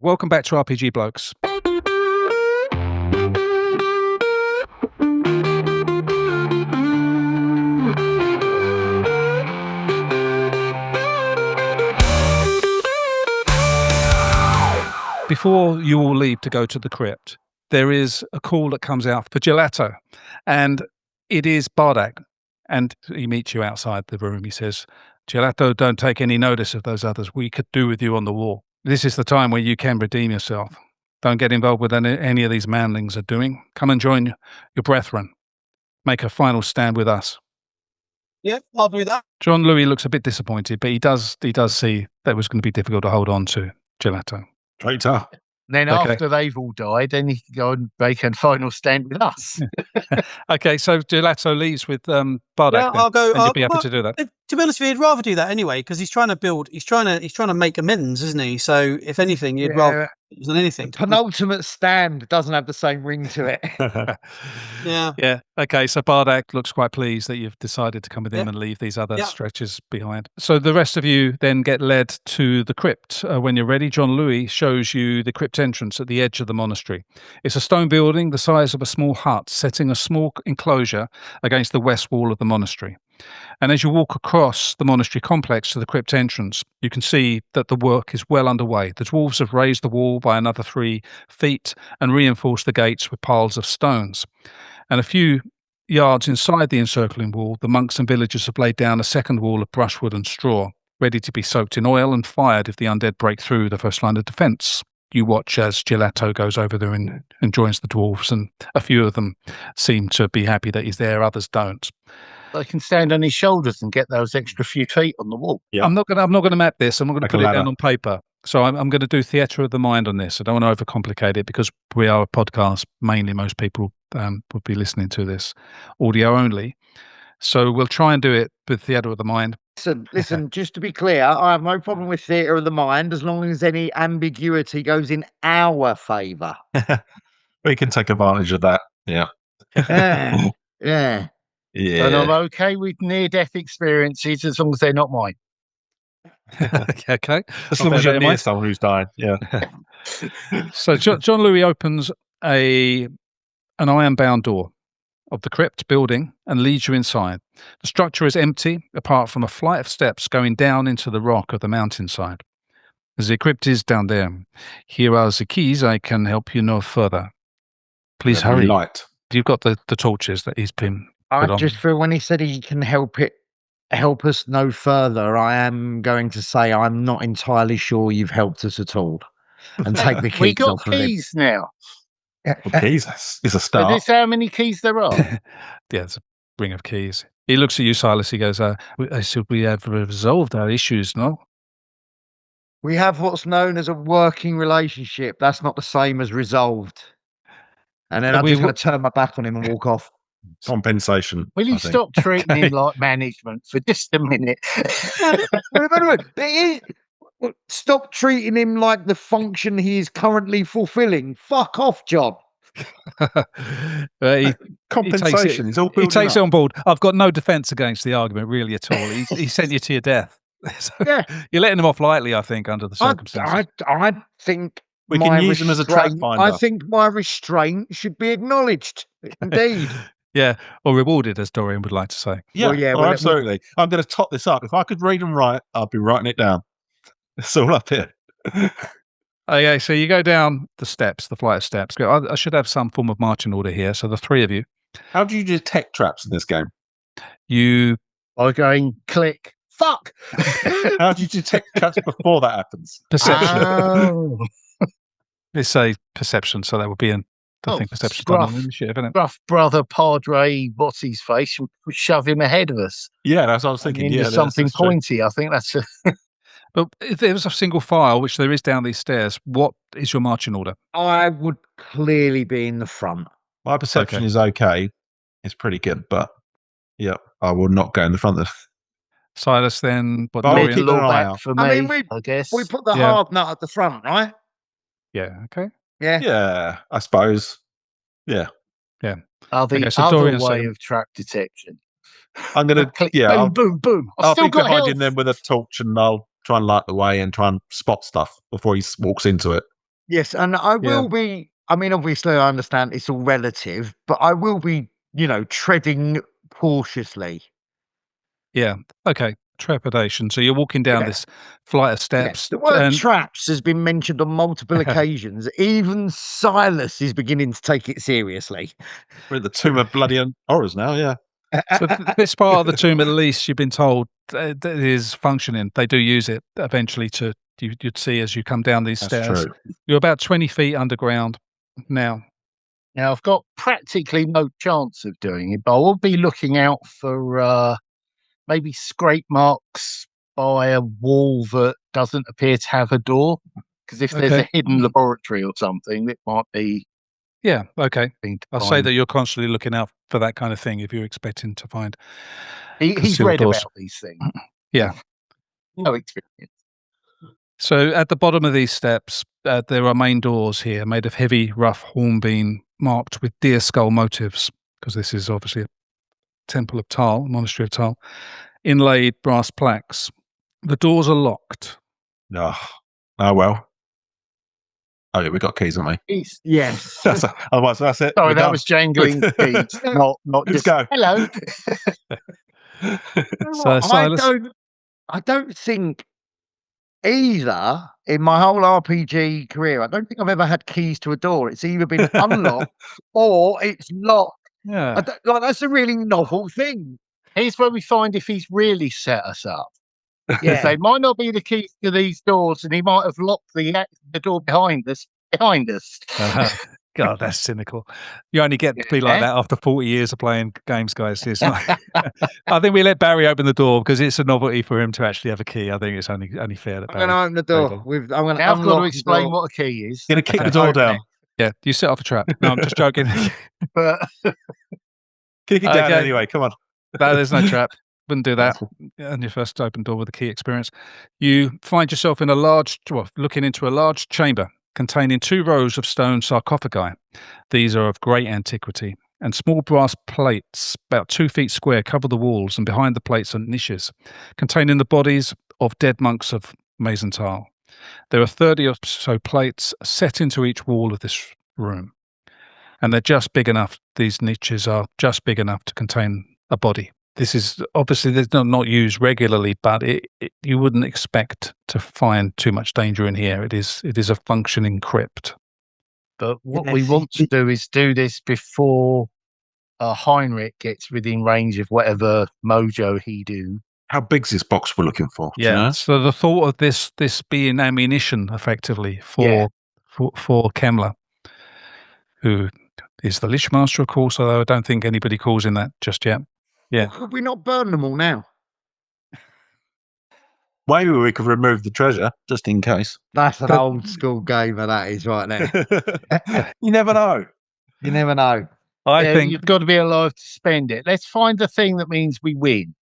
Welcome back to RPG Blokes. Before you all leave to go to the crypt, there is a call that comes out for Gelato, and it is Bardak. And he meets you outside the room. He says, Gelato, don't take any notice of those others. We could do with you on the wall. This is the time where you can redeem yourself. Don't get involved with any of these manlings are doing. Come and join your brethren. Make a final stand with us. Yeah, I'll do that. John Louis looks a bit disappointed, but he does see that it was going to be difficult to hold on to Gelato. Traitor. Then Okay. after they've all died, then you can go and make a final stand with us. Okay, so Gelato leaves with Bardak. Yeah, I'll go. And you'd be happy to do that. To be honest with you, I'd rather do that anyway because he's trying to build. He's trying to make amends, isn't he? So if anything, you'd rather than anything. Penultimate stand doesn't have the same ring to it. Yeah. Yeah. Okay. So Bardak looks quite pleased that you've decided to come with him Yeah. and leave these other Yeah. stretchers behind. So the rest of you then get led to the crypt. When you're ready, John Louis shows you the crypt entrance at the edge of the monastery. It's a stone building the size of a small hut, setting a small enclosure against the west wall of the monastery. And as you walk across the monastery complex to the crypt entrance, you can see that the work is well underway. The dwarves have raised the wall by another 3 feet and reinforced the gates with piles of stones. And a few yards inside the encircling wall, the monks and villagers have laid down a second wall of brushwood and straw, ready to be soaked in oil and fired if the undead break through the first line of defence. You watch as Gelato goes over there and joins the dwarves, and a few of them seem to be happy that he's there, others don't. They can stand on his shoulders and get those extra few feet on the wall. Yeah. I'm not going to map this. I'm not going to Like a put it down ladder. on paper. So I'm going to do theatre of the mind on this. I don't want to overcomplicate it because we are a podcast. Mainly, most people would be listening to this audio only. So we'll try and do it with theatre of the mind. Listen, just to be clear, I have no problem with theatre of the mind as long as any ambiguity goes in our favour. We can take advantage of that. Yeah. Yeah. Yeah. And I'm okay with near-death experiences as long as they're not mine. Okay. As I'll long bear as that you're in near mind. someone who's died. Yeah. So John Louis opens an iron-bound door of the crypt building and leads you inside. The structure is empty, apart from a flight of steps going down into the rock of the mountainside. The crypt is down there. Here are the keys. I can help you no further. Please hurry. Light. You've got the torches that he's been put I on. just feel when he said he can help us no further, I am going to say I'm not entirely sure you've helped us at all. And take the keys We got off of him. keys now. Well, keys. It's a Is start. this how many keys there are? Yeah, it's a ring of keys. He looks at you, Silas. He goes, I said we have resolved our issues, no? We have what's known as a working relationship. That's not the same as resolved. And then I'm just going to turn my back on him and walk off. Compensation. Will you I think. stop treating him like management for just a minute? Stop treating him like the function he is currently fulfilling. Fuck off, John. He Compensation. It's all he building takes up. it on board. I've got no defence against the argument, really, at all. He sent you to your death. So Yeah. You're letting him off lightly, I think, under the circumstances. I think We can my use him as a track restraint- finder. I think my restraint should be acknowledged. Indeed. Yeah, or rewarded, as Dorian would like to say. Yeah, Well, yeah, well, well, absolutely. I'm going to top this up. If I could read and write, I'd be writing it down. It's all up here. Okay, so you go down the steps, the flight of steps. I should have some form of marching order here. So the three of you, How do you detect traps in this game? you By going click, fuck. How do you detect traps before that happens? perception. Oh, It's a perception, so that would be I Oh, think perception's done on scruff. initiative, isn't it? rough brother Padre, what's his face, would shove him ahead of us. Yeah, that's what I was thinking. Into Yeah, something that's true. pointy. I think that's But if there was a single file, which there is down these stairs, what is your marching order? I would clearly be in the front. My perception Okay. is okay. It's pretty good, but yeah, I will not go in the front of Silas, then what? But I'll Dorian? keep middle an eye back out. for me. I mean, I guess. We put the Yeah. hard nut at the front, right? Yeah, okay. Yeah. Yeah, I suppose. Yeah, Are the Okay, so other Dorian's way saying- of trap detection. I'm gonna. Click, Yeah, boom, I'll, boom, boom. I've I'll still be got behind health. him then with a torch, and I'll try and light the way and try and spot stuff before he walks into it. Yes, and I Yeah. will be. I mean, obviously, I understand it's all relative, but I will be, treading cautiously. Yeah. Okay. Trepidation. So you're walking down Yeah. this flight of Yeah. steps, The word and traps has been mentioned on multiple occasions. Even Silas is beginning to take it seriously. We're at the Tomb of Bloody Horrors now, yeah. so this part of the tomb, at least you've been told, that is functioning. They do use it eventually to. You'd see as you come down these That's stairs. true. You're about 20 feet underground now. Now, I've got practically no chance of doing it, but I will be looking out for maybe scrape marks by a wall that doesn't appear to have a door. Because if there's Okay. a hidden laboratory or something, it might be. Yeah. Okay. Thing to I'll say find. that you're constantly looking out for that kind of thing if you're expecting to find He's concealed read doors. about these things. Yeah. No experience. So at the bottom of these steps, there are main doors here made of heavy, rough hornbeam marked with deer skull motifs, because this is obviously a temple of Tal, monastery of Tal, inlaid brass plaques. The doors are locked. Oh, well. Oh, yeah, we got keys, haven't we? Yes. Otherwise, that's it. Sorry, We're that done. was jangling keys, not Let's just go. hello. So Silas, I don't think either in my whole RPG career, I don't think I've ever had keys to a door. It's either been unlocked or it's locked. yeah, That's a really novel thing. Here's where we find if he's really set us up. Yeah. They might not be the keys to these doors, and he might have locked the door behind us. God, that's cynical. You only get to be like that after 40 years of playing games, guys. It's not. I think we let Barry open the door because it's a novelty for him to actually have a key. I think it's only fair that I'm going to open the door. I'm going to Now I've got to unlock explain the door. what a key is. Gonna kick Okay. the door Open down. it. Yeah, you set off a trap. No, I'm just joking. But Kick it down Okay. anyway. Come on. No, there's no trap. Wouldn't do that. On your first open door with a key experience, you find yourself in looking into a large chamber containing 2 rows of stone sarcophagi. These are of great antiquity, and small brass plates, about 2 feet square, cover the walls, and behind the plates are niches containing the bodies of dead monks of Maisenthal. There are 30 or so plates set into each wall of this room, and they're just big enough. These niches are just big enough to contain a body. This is obviously not used regularly, but you wouldn't expect to find too much danger in here. It is a functioning crypt. But what we want to do is do this before Heinrich gets within range of whatever mojo he do. How big's this box we're looking for? Yeah. Do you know? So the thought of this being ammunition, effectively, for Kemmler, who is the Lichemaster, of course, although I don't think anybody calls him that just yet. Yeah. Well, could we not burn them all now? Maybe we could remove the treasure just in case. That's an old school gamer, that is right there. You never know. You never know. I think you've got to be alive to spend it. Let's find the thing that means we win.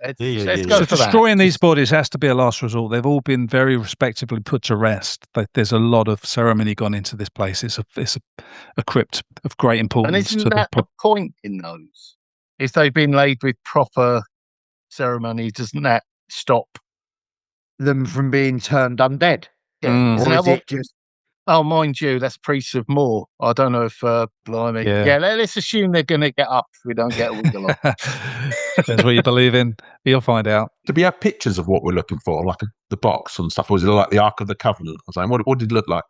Let's go so for destroying that. these bodies has to be a last resort. They've all been very respectably put to rest. There's a lot of ceremony gone into this place. It's a crypt of great importance. And isn't that the point in those? If they've been laid with proper ceremony, doesn't that stop them from being turned undead? Yeah. Or is it just... Oh, mind you, that's priests of more. I don't know if, blimey. Yeah, let's assume they're going to get up if we don't get a wiggle on. That's what you believe in. You'll find out. Do we have pictures of what we're looking for, like the box and stuff? Or is it like the Ark of the Covenant or something? What did it look like?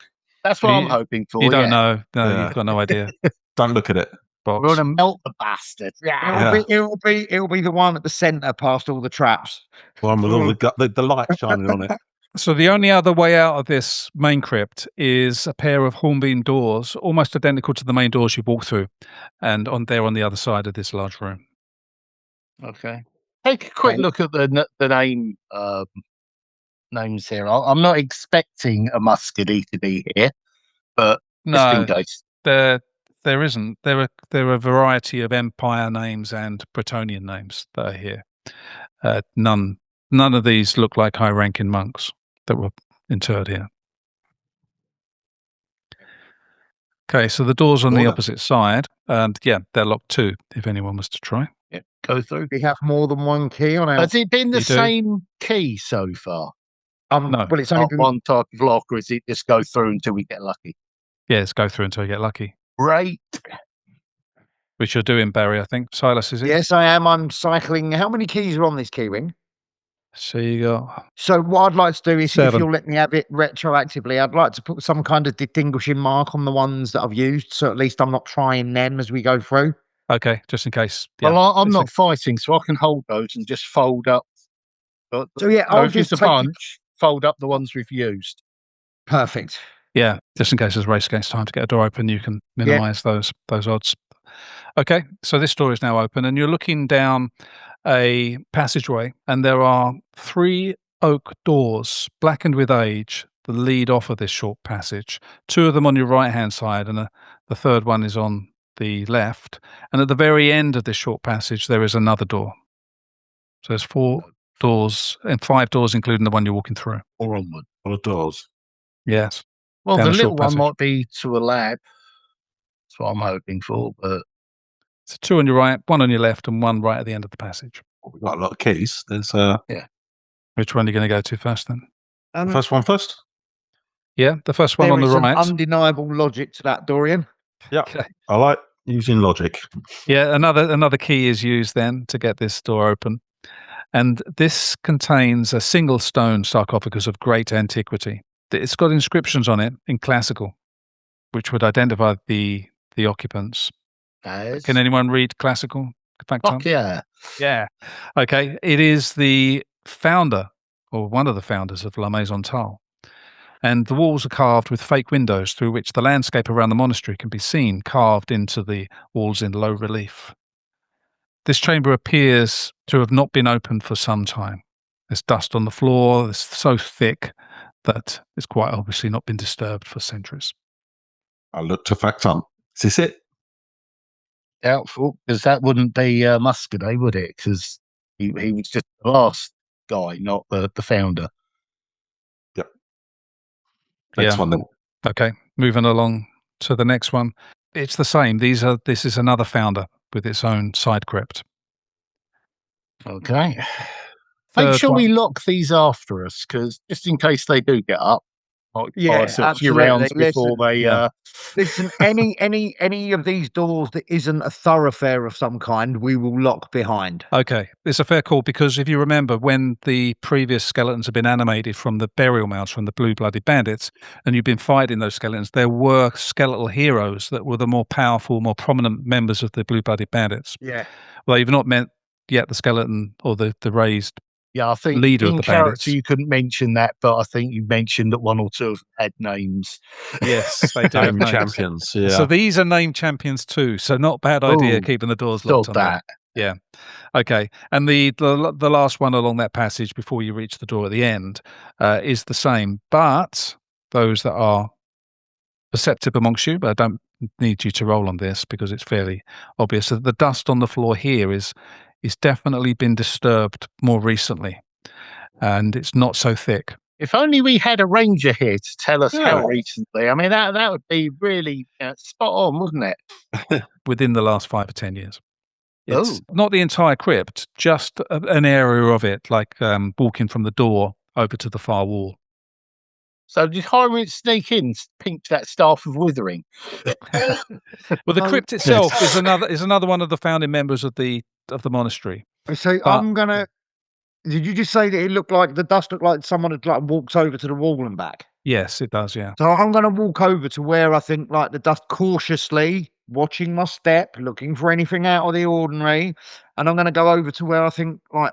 That's what I'm hoping for. You don't know. No, you've got no idea. Don't look at it. Box. We're going to melt the bastard. It'll be the one at the centre past all the traps. One with all the light shining on it. So the only other way out of this main crypt is a pair of hornbeam doors, almost identical to the main doors you walk through, and on the other side of this large room. Okay. Take a quick look at the names here. I'm not expecting a Muscady to be here, but just in case. There isn't. There are a variety of Empire names and Bretonnian names that are here. None of these look like high-ranking monks that were interred here. Okay, so the doors on the opposite side, and they're locked too, if anyone was to try. Yeah, go through. We have more than one key on our... Has it been the same key so far? No. Well, it's only been one type of lock, or is it just go through until we get lucky? Yeah, let's go through until you get lucky. Great. Which you're doing, Barry, I think. Silas, is it? Yes, I am. I'm cycling. How many keys are on this key ring? So you got So what I'd like to do is, if 7. you'll let me have it retroactively, I'd like to put some kind of distinguishing mark on the ones that I've used, so at least I'm not trying them as we go through. Okay, just in case. Yeah. Well, I'm It's not fighting, so I can hold those and just fold up. So yeah, So I'll if just it's a take bunch, fold up the ones we've used. Perfect. Yeah, just in case there's a race against time to get a door open, you can minimise those odds. Okay, so this door is now open, and you're looking down a passageway, and there are 3 oak doors, blackened with age, that lead off of this short passage. 2 of them on your right-hand side, and the third one is on the left. And at the very end of this short passage, there is another door. So there's 4 doors, and 5 doors, including the one you're walking through. Or onward. What are doors? Yes. Well, Down the a little short one passage. might be to a lab. That's what I'm hoping for. But So 2 on your right, 1 on your left, and 1 right at the end of the passage. Well, we've got a lot of keys. There's Which one are you going to go to first then? first one first. Yeah, the first one There on the is right. undeniable logic to that, Dorian. Yeah, Okay. I like using logic. Yeah, another key is used then to get this door open. And this contains a single stone sarcophagus of great antiquity. It's got inscriptions on it in classical, which would identify the occupants. Can anyone read classical? fuck yeah. Yeah. Okay. It is the founder, or one of the founders, of La Maison Tal. And the walls are carved with fake windows through which the landscape around the monastery can be seen carved into the walls in low relief. This chamber appears to have not been opened for some time. There's dust on the floor, it's so thick that it's quite obviously not been disturbed for centuries. I look to Factum. Is this it? Doubtful, because that wouldn't be Muscadet, would it? Because he was just the last guy, not the founder. Yep. Next one then. Okay, moving along to the next one. It's the same. This is another founder with its own side crypt. Okay. Third Make sure we one. lock these after us, because just in case they do get up, might Yeah, buy ourselves a few absolutely. rounds before they. Yeah. Listen, any of these doors that isn't a thoroughfare of some kind, we will lock behind. Okay, it's a fair call because if you remember when the previous skeletons have been animated from the burial mounds from the blue-blooded bandits, and you've been fighting those skeletons, there were skeletal heroes that were the more powerful, more prominent members of the blue-blooded bandits. Yeah. Well, you've not met yet the skeleton or the raised Yeah, I think leader of in the character bandits. you couldn't mention that, but I think you mentioned that 1 or 2 of them had names. Yes, they do have Name names. champions. Yeah. So these are named champions too. So not bad idea Ooh, keeping the doors Stop locked on that. Yeah. Okay. And the last one along that passage before you reach the door at the end is the same, but those that are perceptive amongst you, but I don't need you to roll on this because it's fairly obvious that the dust on the floor here is definitely been disturbed more recently, and it's not so thick. If only we had a ranger here to tell us Yeah. how recently. I mean, that would be really spot on, wouldn't it? Within the last 5 or 10 years. It's Oh. not the entire crypt, just an area of it, like walking from the door over to the far wall. So did Hiram sneak in, pinch that staff of withering? Well, the No, crypt itself is another one of the founding members of the monastery. So But- I'm gonna. Did you just say that it looked like the dust looked like someone had like walked over to the wall and back? Yes, it does. Yeah. So I'm gonna walk over to where I think like the dust, cautiously watching my step, looking for anything out of the ordinary, and I'm gonna go over to where I think like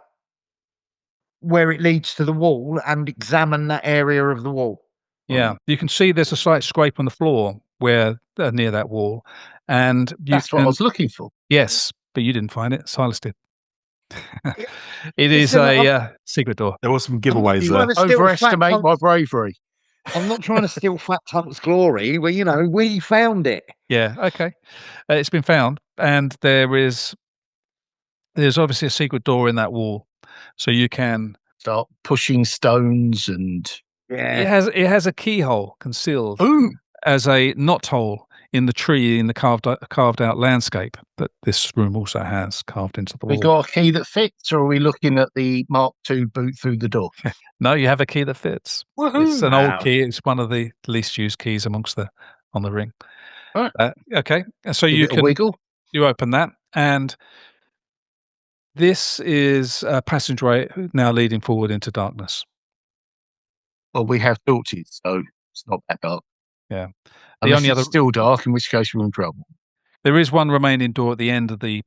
where it leads to the wall and examine that area of the wall. Yeah, you can see there's a slight scrape on the floor where near that wall, and you That's what I can- was looking for. Yes, but you didn't find it. Silas did. It is Listen, a secret door. There were some giveaways I'm there. trying to steal Overestimate Fat my Hunt's- bravery. I'm not trying to steal Fat Hunt's glory. Well, we found it. Yeah. Okay. It's been found, and there's obviously a secret door in that wall, so you can. Start pushing stones and It has a keyhole concealed ooh, as a knot hole in the tree in the carved out landscape that this room also has carved into the We wall. got a key that fits, or are we looking at the Mark II boot through the door? No, you have a key that fits. Woohoo! It's an old key. It's one of the least used keys on the ring. Right. Okay, so Give you it a can wiggle. you open that, and this is a passageway now leading forward into darkness. Well, we have torches, so it's not that dark. Yeah. Unless it's still dark, in which case we're in trouble. There is one remaining door at the end of the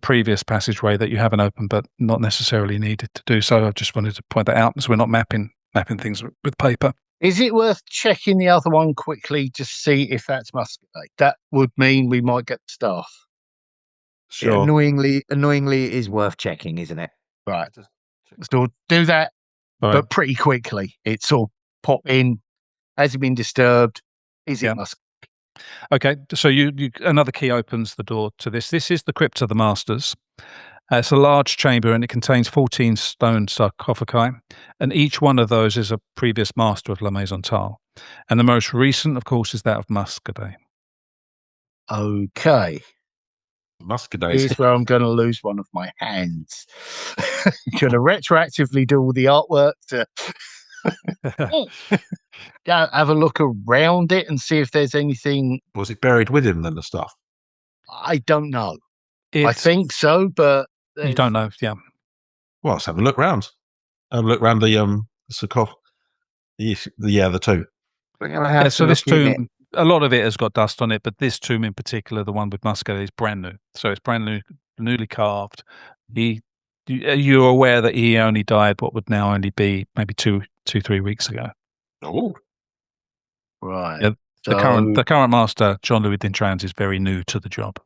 previous passageway that you haven't opened, but not necessarily needed to do so. I just wanted to point that out, so we're not mapping things with paper. Is it worth checking the other one quickly, just see if that's muscadine? That would mean we might get the staff. Sure. Annoyingly, it is worth checking, isn't it? Right. So do that, Right. but pretty quickly. It's all pop in. Has it been disturbed? Is it muscadine? Okay, so you another key opens the door to this. This is the Crypt of the Masters. It's a large chamber and it contains 14 stone sarcophagi, and each one of those is a previous master of La Maison Tile. And the most recent, of course, is that of Muscadet. Okay. Muscadet. Here's where I'm going to lose one of my hands. Going to retroactively do all the artwork to have a look around it and see if there's anything. Was it buried with him then, the stuff? I don't know. I think so, but you don't know. Yeah. Well, let's have a look round. Have a look round the sarcophagus. The two. We're gonna have So to this look in it. tomb, a lot of it has got dust on it, but this tomb in particular, the one with Muscadet, is brand new. So it's brand new, newly carved. You're aware that he only died what would now only be maybe 3 weeks ago. Oh, right. Yeah, So the current master, John Louis Dintrans, is very new to the job.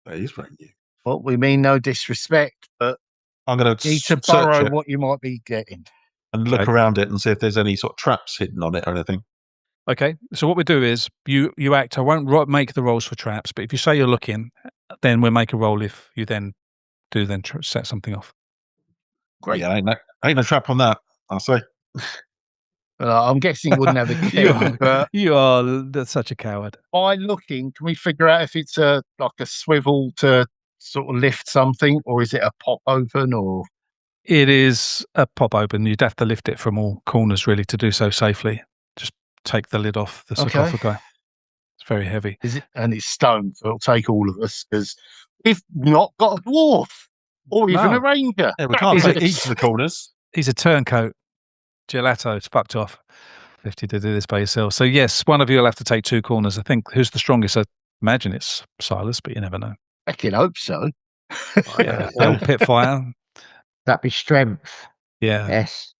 that is very new. well, we mean no disrespect, but I'm going to need to search borrow it what you might be getting. and look Okay. around it and see if there's any sort of traps hidden on it or anything. Okay, so what we do is you act. I won't make the rolls for traps, but if you say you're looking, then we'll make a roll if you then set something off. Great. Yeah, ain't no trap on that. I'll say. I'm guessing you wouldn't have a key, but You are that's such a coward. by looking, can we figure out if it's like a swivel to sort of lift something, or is it a pop open, or It is a pop open. You'd have to lift it from all corners really to do so safely. Just take the lid off the Okay. sarcophagi. It's very heavy. is it? And it's stone, so it'll take all of us because we've not got a dwarf or even No. a ranger. Yeah, we can't Is take it- each of the corners. He's a turncoat. Gelato's fucked off. 50 to do this by yourself. So yes, one of you will have to take 2 corners. I think who's the strongest? I imagine it's Silas, but you never know. I can hope so. Yeah, the old pit fire. That'd be strength. Yeah. Yes.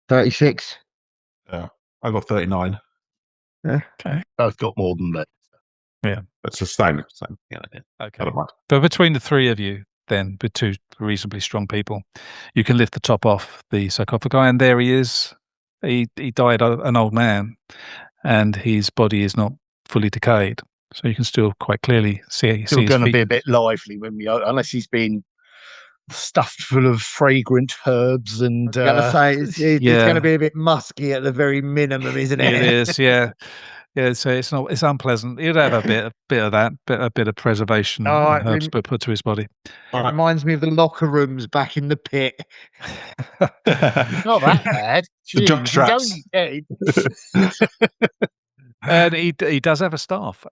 36. I got 39. Okay. Both got more than that. That's the same. Yeah. Okay. I don't mind. But between the 3 of you, then, with 2 reasonably strong people, you can lift the top off the sarcophagi, and there he is. He died an old man, and his body is not fully decayed, so you can still quite clearly see Still his going to feet. be a bit lively when we, unless he's been stuffed full of fragrant herbs and. I was gonna say it's yeah. gonna be a bit musky at the very minimum, isn't it? It is, yeah. Yeah, so it's unpleasant. He'd have a bit of that, a bit of preservation Oh, and herbs but put to his body. It reminds me of the locker rooms back in the pit. Not that bad. The jump Jeez, traps. he's only dead. And he does have a staff,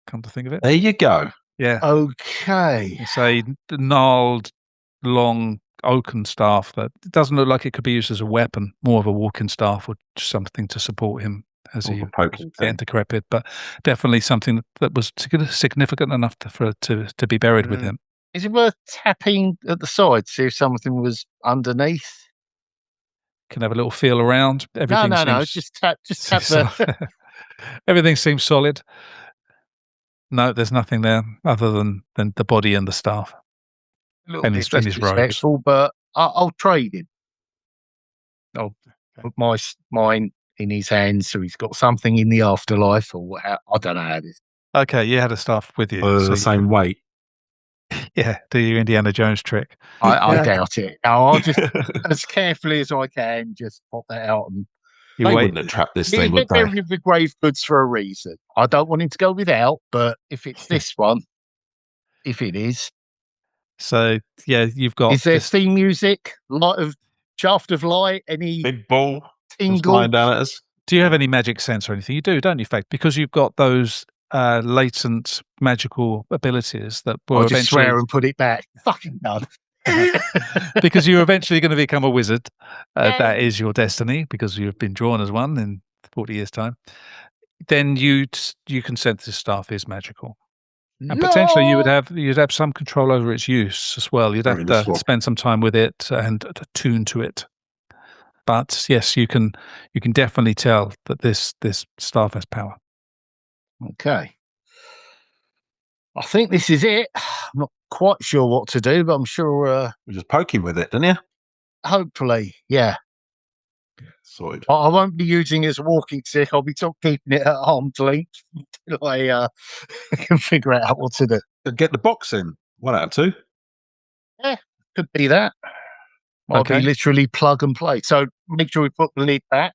come to think of it. There you go. Yeah. Okay. It's a gnarled, long oaken staff that doesn't look like it could be used as a weapon, more of a walking staff or just something to support him as he Or a poking getting thing. decrepit, but definitely something that was significant enough to be buried with Mm. him. Is it worth tapping at the side, see if something was underneath? Can have a little feel around. Everything No. seems Just tap the. everything seems solid. No, there's nothing there other than the body and the staff. A little And bit his robes. disrespectful, but I'll trade him. Oh, Put mine in his hands, so he's got something in the afterlife, or I don't know how this. okay. You had a staff with you. Or so the you same can- weight. Yeah, do your Indiana Jones trick. I Yeah. doubt it. No, I'll just as carefully as I can just pop that out and You They wait. wouldn't have trapped this He's thing, would they? buried with the grave goods for a reason. I don't want him to go without, but if it's this one, if it is, So yeah, you've got is there this. theme music, light of shaft of light, any Big ball comes tingle? flying down at us. Do you have any magic sense or anything? You do, don't you? In fact, because you've got those latent magical abilities that I'll were just eventually swear and put it back. Fucking none. because you're eventually going to become a wizard. Yay. That is your destiny because you've been drawn as one in 40 years' time. Then you can sense this staff is magical, and potentially you'd have some control over its use as well. You'd Very have to useful. spend some time with it and attune to it. But yes, you can definitely tell that this staff has power. Okay. I think this is it. I'm not quite sure what to do, but I'm sure, We just poke him with it, didn't you? hopefully, yeah. Sorted. I won't be using it as a walking stick. I'll be keeping it at arm's length until I can figure out what to do. Get the box in. 1 out of 2. Could be that. Might Okay. be literally plug and play. So make sure we put the lid back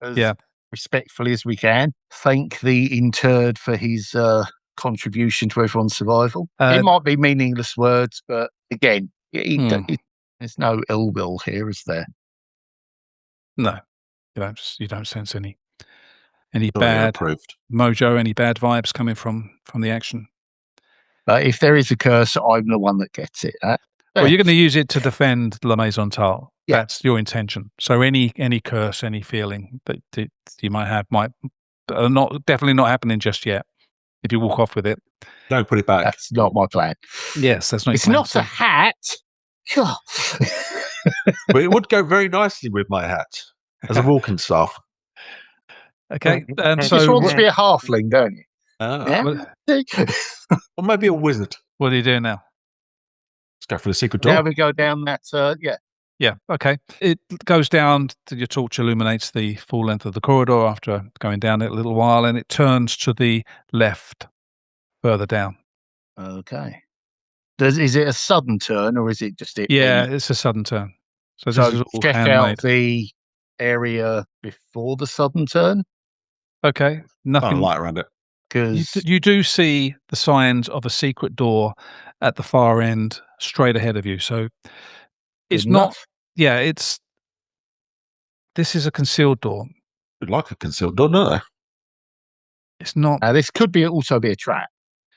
as Yeah. respectfully as we can. Thank the interred for his contribution to everyone's survival. It might be meaningless words, but again, there's no ill will here, is there? No, you don't sense any Surely bad approved. mojo, any bad vibes coming from the action. But if there is a curse, I'm the one that gets it. Well, you're going to use it to defend La Maison Tale. Yeah. That's your intention. So any curse, any feeling that you might have might definitely not happening just yet. If you walk off with it, Don't put it back. That's not my plan. yes, that's not. It's not a hat. God. But it would go very nicely with my hat as a walking staff. Okay, You so just want to be a halfling, don't you? Ah. Yeah. Or maybe a wizard. what are you doing now? Let's go for the secret Now door. we go down that. Yeah. Yeah, okay. It goes down, your torch illuminates the full length of the corridor after going down it a little while, and it turns to the left further down. Okay. Is it a sudden turn or is it just it? Yeah, it's a sudden turn. So this is all check handmade. out the area before the sudden turn Okay, Oh, nothing. light around it. because You do see the signs of a secret door at the far end, straight ahead of you. So it's not. Yeah, this is a concealed door. We'd like a concealed door, don't they? It's not. Now this could also be a trap.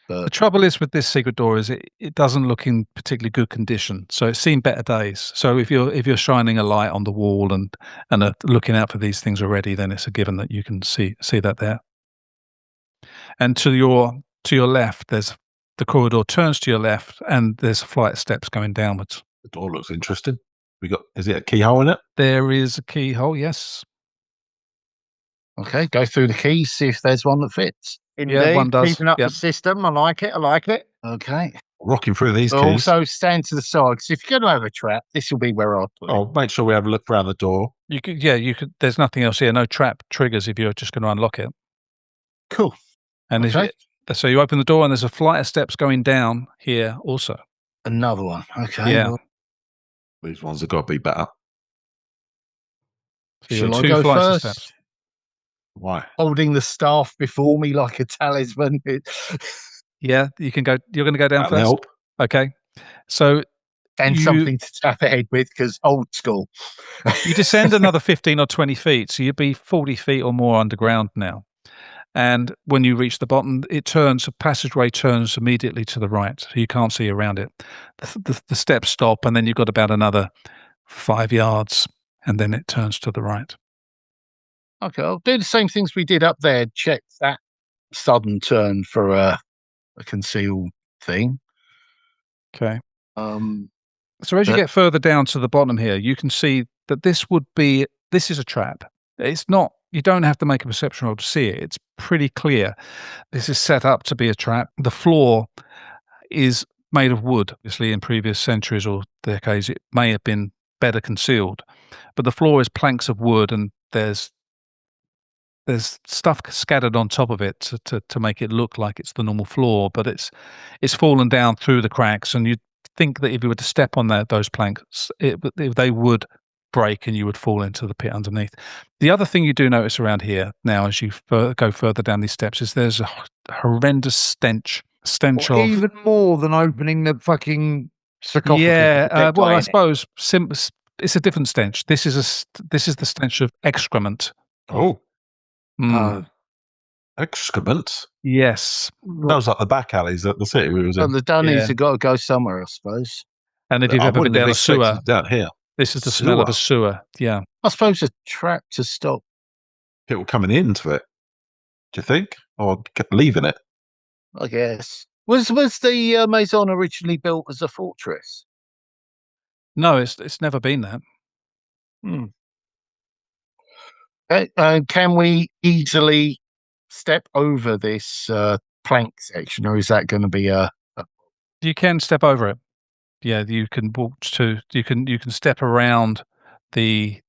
The But trouble is with this secret door is it doesn't look in particularly good condition. So it's seen better days. So if you're shining a light on the wall and looking out for these things already, then it's a given that you can see that there. And to your left, there's the corridor turns to your left, and there's a flight of steps going downwards. The door looks interesting. Is it a keyhole in it? There is a keyhole. Yes. okay, go through the keys, see if there's one that fits. Indeed, one does. keeping up Yep. the system. I like it. I like it. Okay. Rocking through these But keys. also stand to the side because if you're going to have a trap, this will be where I'll put it. Oh, make sure we have a look around the door. You could. There's nothing else here. No trap triggers if you're just going to unlock it. Cool. And Okay. so you open the door, and there's a flight of steps going down here also. Another one. Okay. Yeah. well, These ones have got to be better. So you've shall got I two go flights of first? steps. Why? Holding the staff before me like a talisman. Yeah, you can go. You're going to go down That'll first. help. Okay. So and something to tap ahead with because old school. you descend another 15 or 20 feet, so you'd be 40 feet or more underground now. And when you reach the bottom, the passageway turns immediately to the right, so you can't see around it. The steps stop, and then you've got about another 5 yards, and then it turns to the right. Okay, I'll do the same things we did up there. Check that sudden turn for a concealed thing. Okay. So as you but- get further down to the bottom here, you can see that this is a trap. It's not. You don't have to make a perception roll to see it. It's pretty clear. This is set up to be a trap. The floor is made of wood. Obviously, in previous centuries or decades, it may have been better concealed. But the floor is planks of wood, and there's stuff scattered on top of it to make it look like it's the normal floor. But it's fallen down through the cracks, and you'd think that if you were to step on those planks, they would break and you would fall into the pit underneath. The other thing you do notice around here now, as you go further down these steps, is there's a horrendous stench Or of even more than opening the fucking sarcophagus. yeah. Well, I suppose it's a different stench. This is the stench of excrement. Oh, Mm. excrement. Yes, That was like the back alleys at the city we was in. And the dunnies Yeah. have got to go somewhere, I suppose. and if you've I ever been wouldn't have down a expected sewer, it down here. this is the smell of a sewer. Yeah. I suppose a trap to stop. People coming into it. Do you think, or leaving it? I guess. Was the Maison originally built as a fortress? No, it's never been that. Can we easily step over this plank section, or is that going to be a? You can step over it. Yeah, you can walk to. You can step around the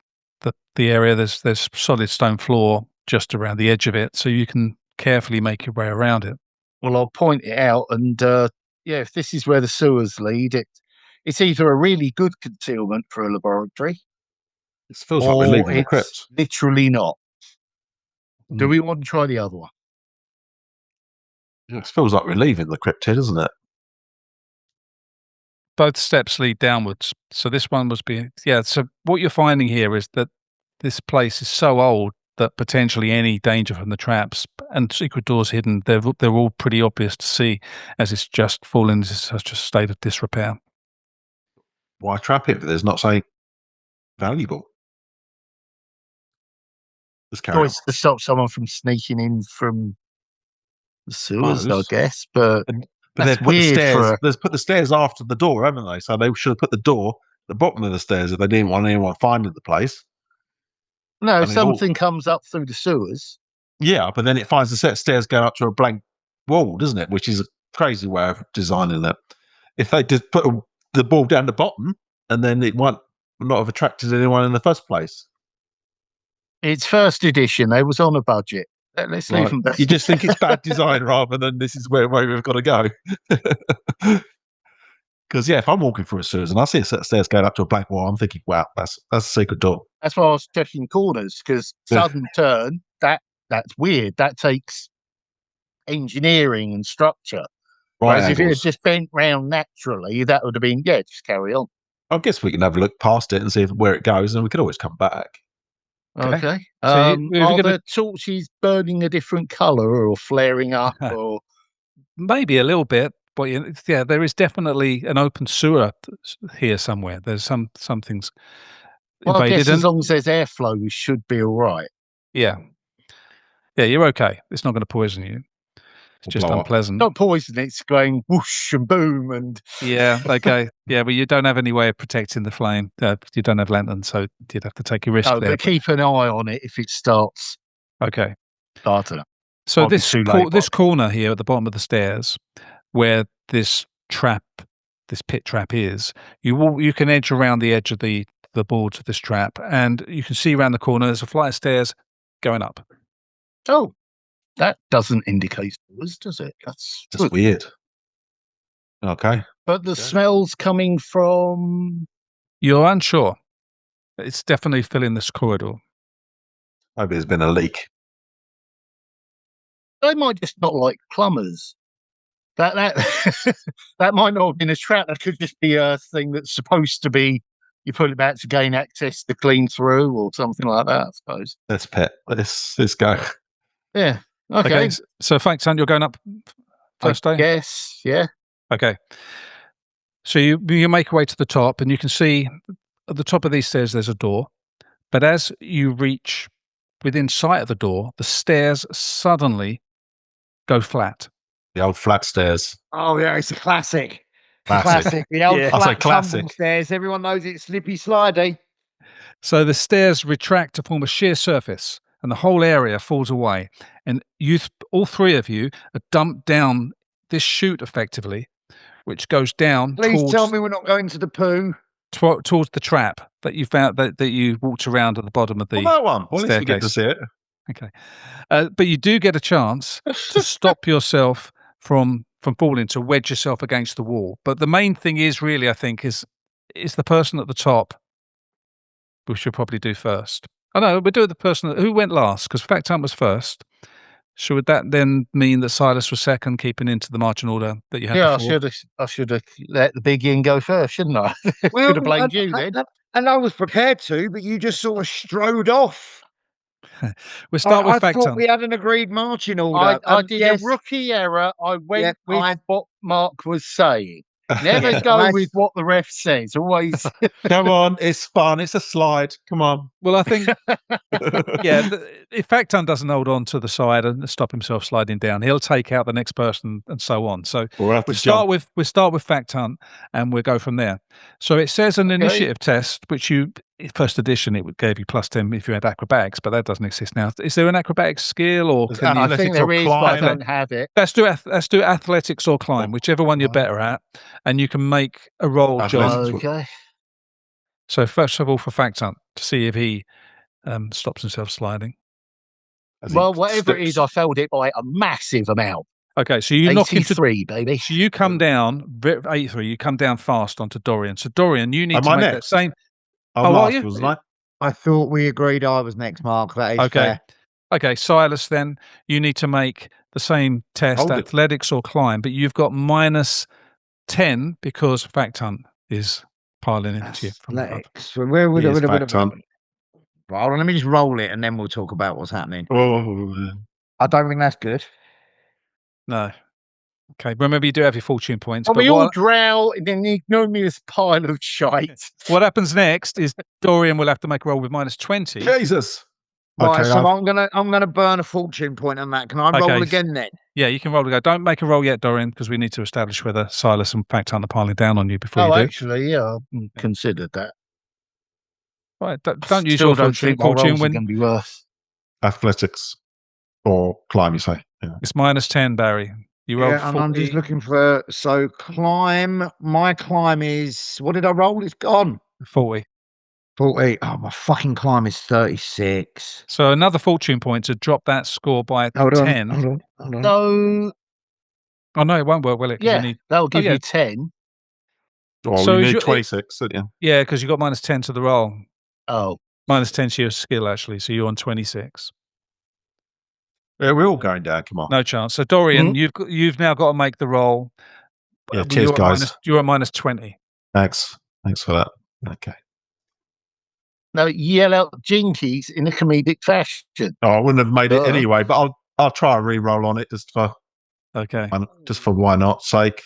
area. There's solid stone floor just around the edge of it, so you can carefully make your way around it. Well, I'll point it out, and if this is where the sewers lead, it's either a really good concealment for a laboratory, It feels like we're or leaving the it's crypt. literally not. Do Mm. we want to try the other one? Yeah, it feels like we're leaving the crypt here, doesn't it? Both steps lead downwards. So this one was being So what you're finding here is that this place is so old that potentially any danger from the traps and secret doors hidden, they're all pretty obvious to see, as it's just fallen into such a state of disrepair. Why trap it if there's not something valuable? Let's carry on. It's to stop someone from sneaking in from the sewers, I Suppose. guess. But But that's they've put the weird stairs. for They've put the stairs after the door, haven't they? So they should have put the door at the bottom of the stairs if they didn't want anyone finding the place. no. And If it all- something comes up through the sewers, Yeah, but then it finds the set of stairs going up to a blank wall, doesn't it? Which is a crazy way of designing it. If they just put the ball down the bottom, and then it might not have attracted anyone in the first place. it's first edition. They was on a budget. Let's leave them. You just think it's bad design rather than this is where we've got to go. Because if I'm walking through a sewers and I see a set of stairs going up to a blank wall, I'm thinking, wow, that's a secret door. That's why I was checking corners, because sudden turn, that's weird. That takes engineering and structure. Right Whereas if it had angles. just bent round naturally, that would have been, just carry on. I guess we can have a look past it and see where it goes, and we could always come back. Okay. So Are gonna- the torches burning a different colour or flaring up? Or Maybe a little bit, but there is definitely an open sewer here somewhere. There's some things well, I invaded. guess as long as there's airflow, we should be all right. Yeah, you're okay. It's not going to poison you. It's just blow up. unpleasant. Not poison, it's going whoosh and boom and Yeah, okay. Yeah, but you don't have any way of protecting the flame. You don't have lanterns, so you'd have to take your risk no, there. but keep an eye on it if it starts. Okay. I don't know. So Might be this too late, this corner here at the bottom of the stairs, where this pit trap is, you can edge around the edge of the boards of this trap, and you can see around the corner there's a flight of stairs going up. Oh, that doesn't indicate sewers, does it? That's Just good. weird. Okay. But the smell's coming from. You're unsure. It's definitely filling this corridor. Maybe there's been a leak. They might just not like plumbers. That that might not have been a trap. That could just be a thing that's supposed to be. You pull it back to gain access to clean through, or something like that. I suppose. Let's pet. Let's go. Yeah. Okay. So thanks, son. You're going up first day? Yes. Yeah. Okay. So you make your way to the top, and you can see at the top of these stairs there's a door. But as you reach within sight of the door, the stairs suddenly go flat. The old flat stairs. Oh yeah, it's a classic. Classic. The old Yeah. I say flat classic. tumble stairs. Everyone knows it's slippy slidey. So the stairs retract to form a sheer surface, and the whole area falls away. And all three of you are dumped down this chute effectively, which goes down Please tell me we're not going to the poo. towards the trap that you found that you walked around at the bottom of the Well, that one. Well, at least we get to staircase. see it. Okay. But you do get a chance to stop yourself from falling, to wedge yourself against the wall. But the main thing is really, I think, is the person at the top we should probably do first. Oh no, we'll do the person who went last because Fact Hunt was first. Should that then mean that Silas was second, keeping into the marching order that you had Yeah, before? I should have let the big in go first, shouldn't I? Well, Could have blamed you then. And I was prepared to, but you just sort of strode off. We'll start with I Fact thought Hunt. we had an agreed marching order. I did yes, a rookie error. I went Yeah, with what Mark was saying. Never Yeah, go nice. with what the ref says. Always. Come on, it's fun. It's a slide. Come on. Well, I think if Fact Hunt doesn't hold on to the side and stop himself sliding down, he'll take out the next person and so on. So We'll have to we'll start with Fact Hunt and we'll go from there. So it says an initiative test, which first edition it gave you +10 if you had acrobatics, but that doesn't exist now. Is there an acrobatics skill or There's can you? I think athletics or there is, but I climb. don't have it. Let's do athletics or climb, whichever one you're better at, and you can make a roll, John. Athletics. Okay. So first of all, for Fact Hunt to see if he stops himself sliding. As he Well, whatever it steps- is, I failed it by a massive amount. Okay, so you knock into 83, baby. So you come down 83. You come down fast onto Dorian. So Dorian, you need Am to I make that next? same. I'm are last, you? wasn't I? I thought we agreed I was next, Mark. That is Okay. fair. Okay, Silas. Then you need to make the same test, Hold it. athletics or climb, but you've got -10 because Fact Hunt is piling into you from above. Athletics. Where would He it is would Fact Hunt. Right, hold on, let me just roll it and then we'll talk about what's happening. Oh, I don't think that's good. No. Okay. Remember, you do have your fortune points. And But we all drow in an ignominious pile of shite. what happens next is Dorian will have to make a roll with -20. Jesus. Right, Okay, so I'm gonna burn a fortune point on that. Can I roll Okay. again then? Yeah, you can roll to go. Don't make a roll yet, Dorian, because we need to establish whether Silas and Fact Hunt are piling down on you before Oh, you do. actually, yeah, I considered that. Right, don't use Still your don't think my fortune rolls are when going to be worse. athletics or climb, you say? Yeah. it's -10, Barry. You rolled Yeah, and I'm 40. just looking for climb. My climb is what did I roll? It's gone. 40. 40. Oh, my fucking climb is 36. So another fortune point to drop that score by Hold 10. on. So, Oh no, it won't work, will it? 'Cause you yeah, need- that'll give yeah. you 10. Well, So you is need your- 26, don't you? Yeah, because you got -10 to the roll. Oh, -10 to your skill, actually. So you're on 26. Yeah, we're all going down. Come on. No chance. So Dorian, you've now got to make the roll. Yeah, cheers, guys. You're at -20. Thanks for that. Okay. no, yell out jinkies in a comedic fashion. Oh, I wouldn't have made it Uh. anyway, but I'll try a re-roll on it just for Okay. why not sake.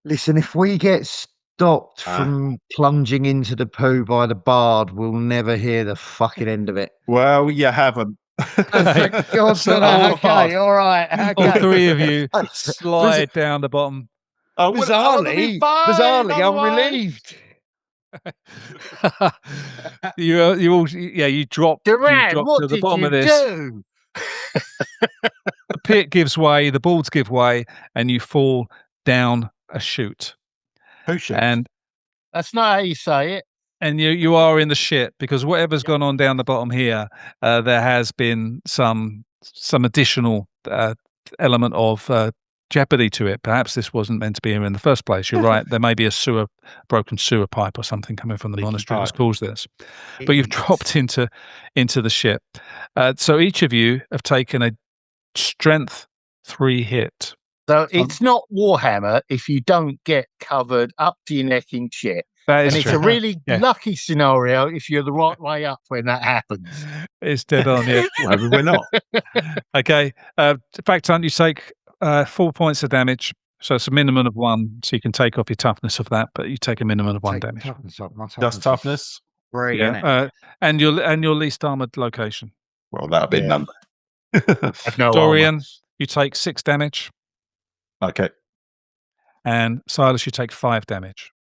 Listen, if we get stopped from plunging into the poo by the bard, we'll never hear the fucking end of it. Well, you haven't. Thank God for that. Okay, all right. All Okay. three of you slide down the bottom. Oh, Bizarrely, I'm relieved. You drop Duran, to what the did bottom you of this. do? The pit gives way, the boards give way, and you fall down a chute. Who should? And That's not how you say it. you are in the shit because whatever's gone on down the bottom here, there has been some additional element of jeopardy to it. Perhaps this wasn't meant to be here in the first place. You're right. There may be a broken sewer pipe or something coming from the Leaky monastery that's pipe. caused this. But you've dropped into the ship. So each of you have taken a strength 3 hit. So it's not Warhammer if you don't get covered up to your neck in shit. That is And it's true. a really Yeah. lucky scenario if you're the right way up when that happens. It's dead on, yeah. Maybe we're not. Okay. Fact Hunt, you take 4 points of damage. So it's a minimum of 1. So you can take off your toughness of that, but you take a minimum of 1 Take damage. toughness off. My Just toughness. Three, Yeah. innit? And your least armored location. Well, that'll be Yeah. none. I've no Dorian, armor. you take 6 damage. Okay. And Silas, you take 5 damage.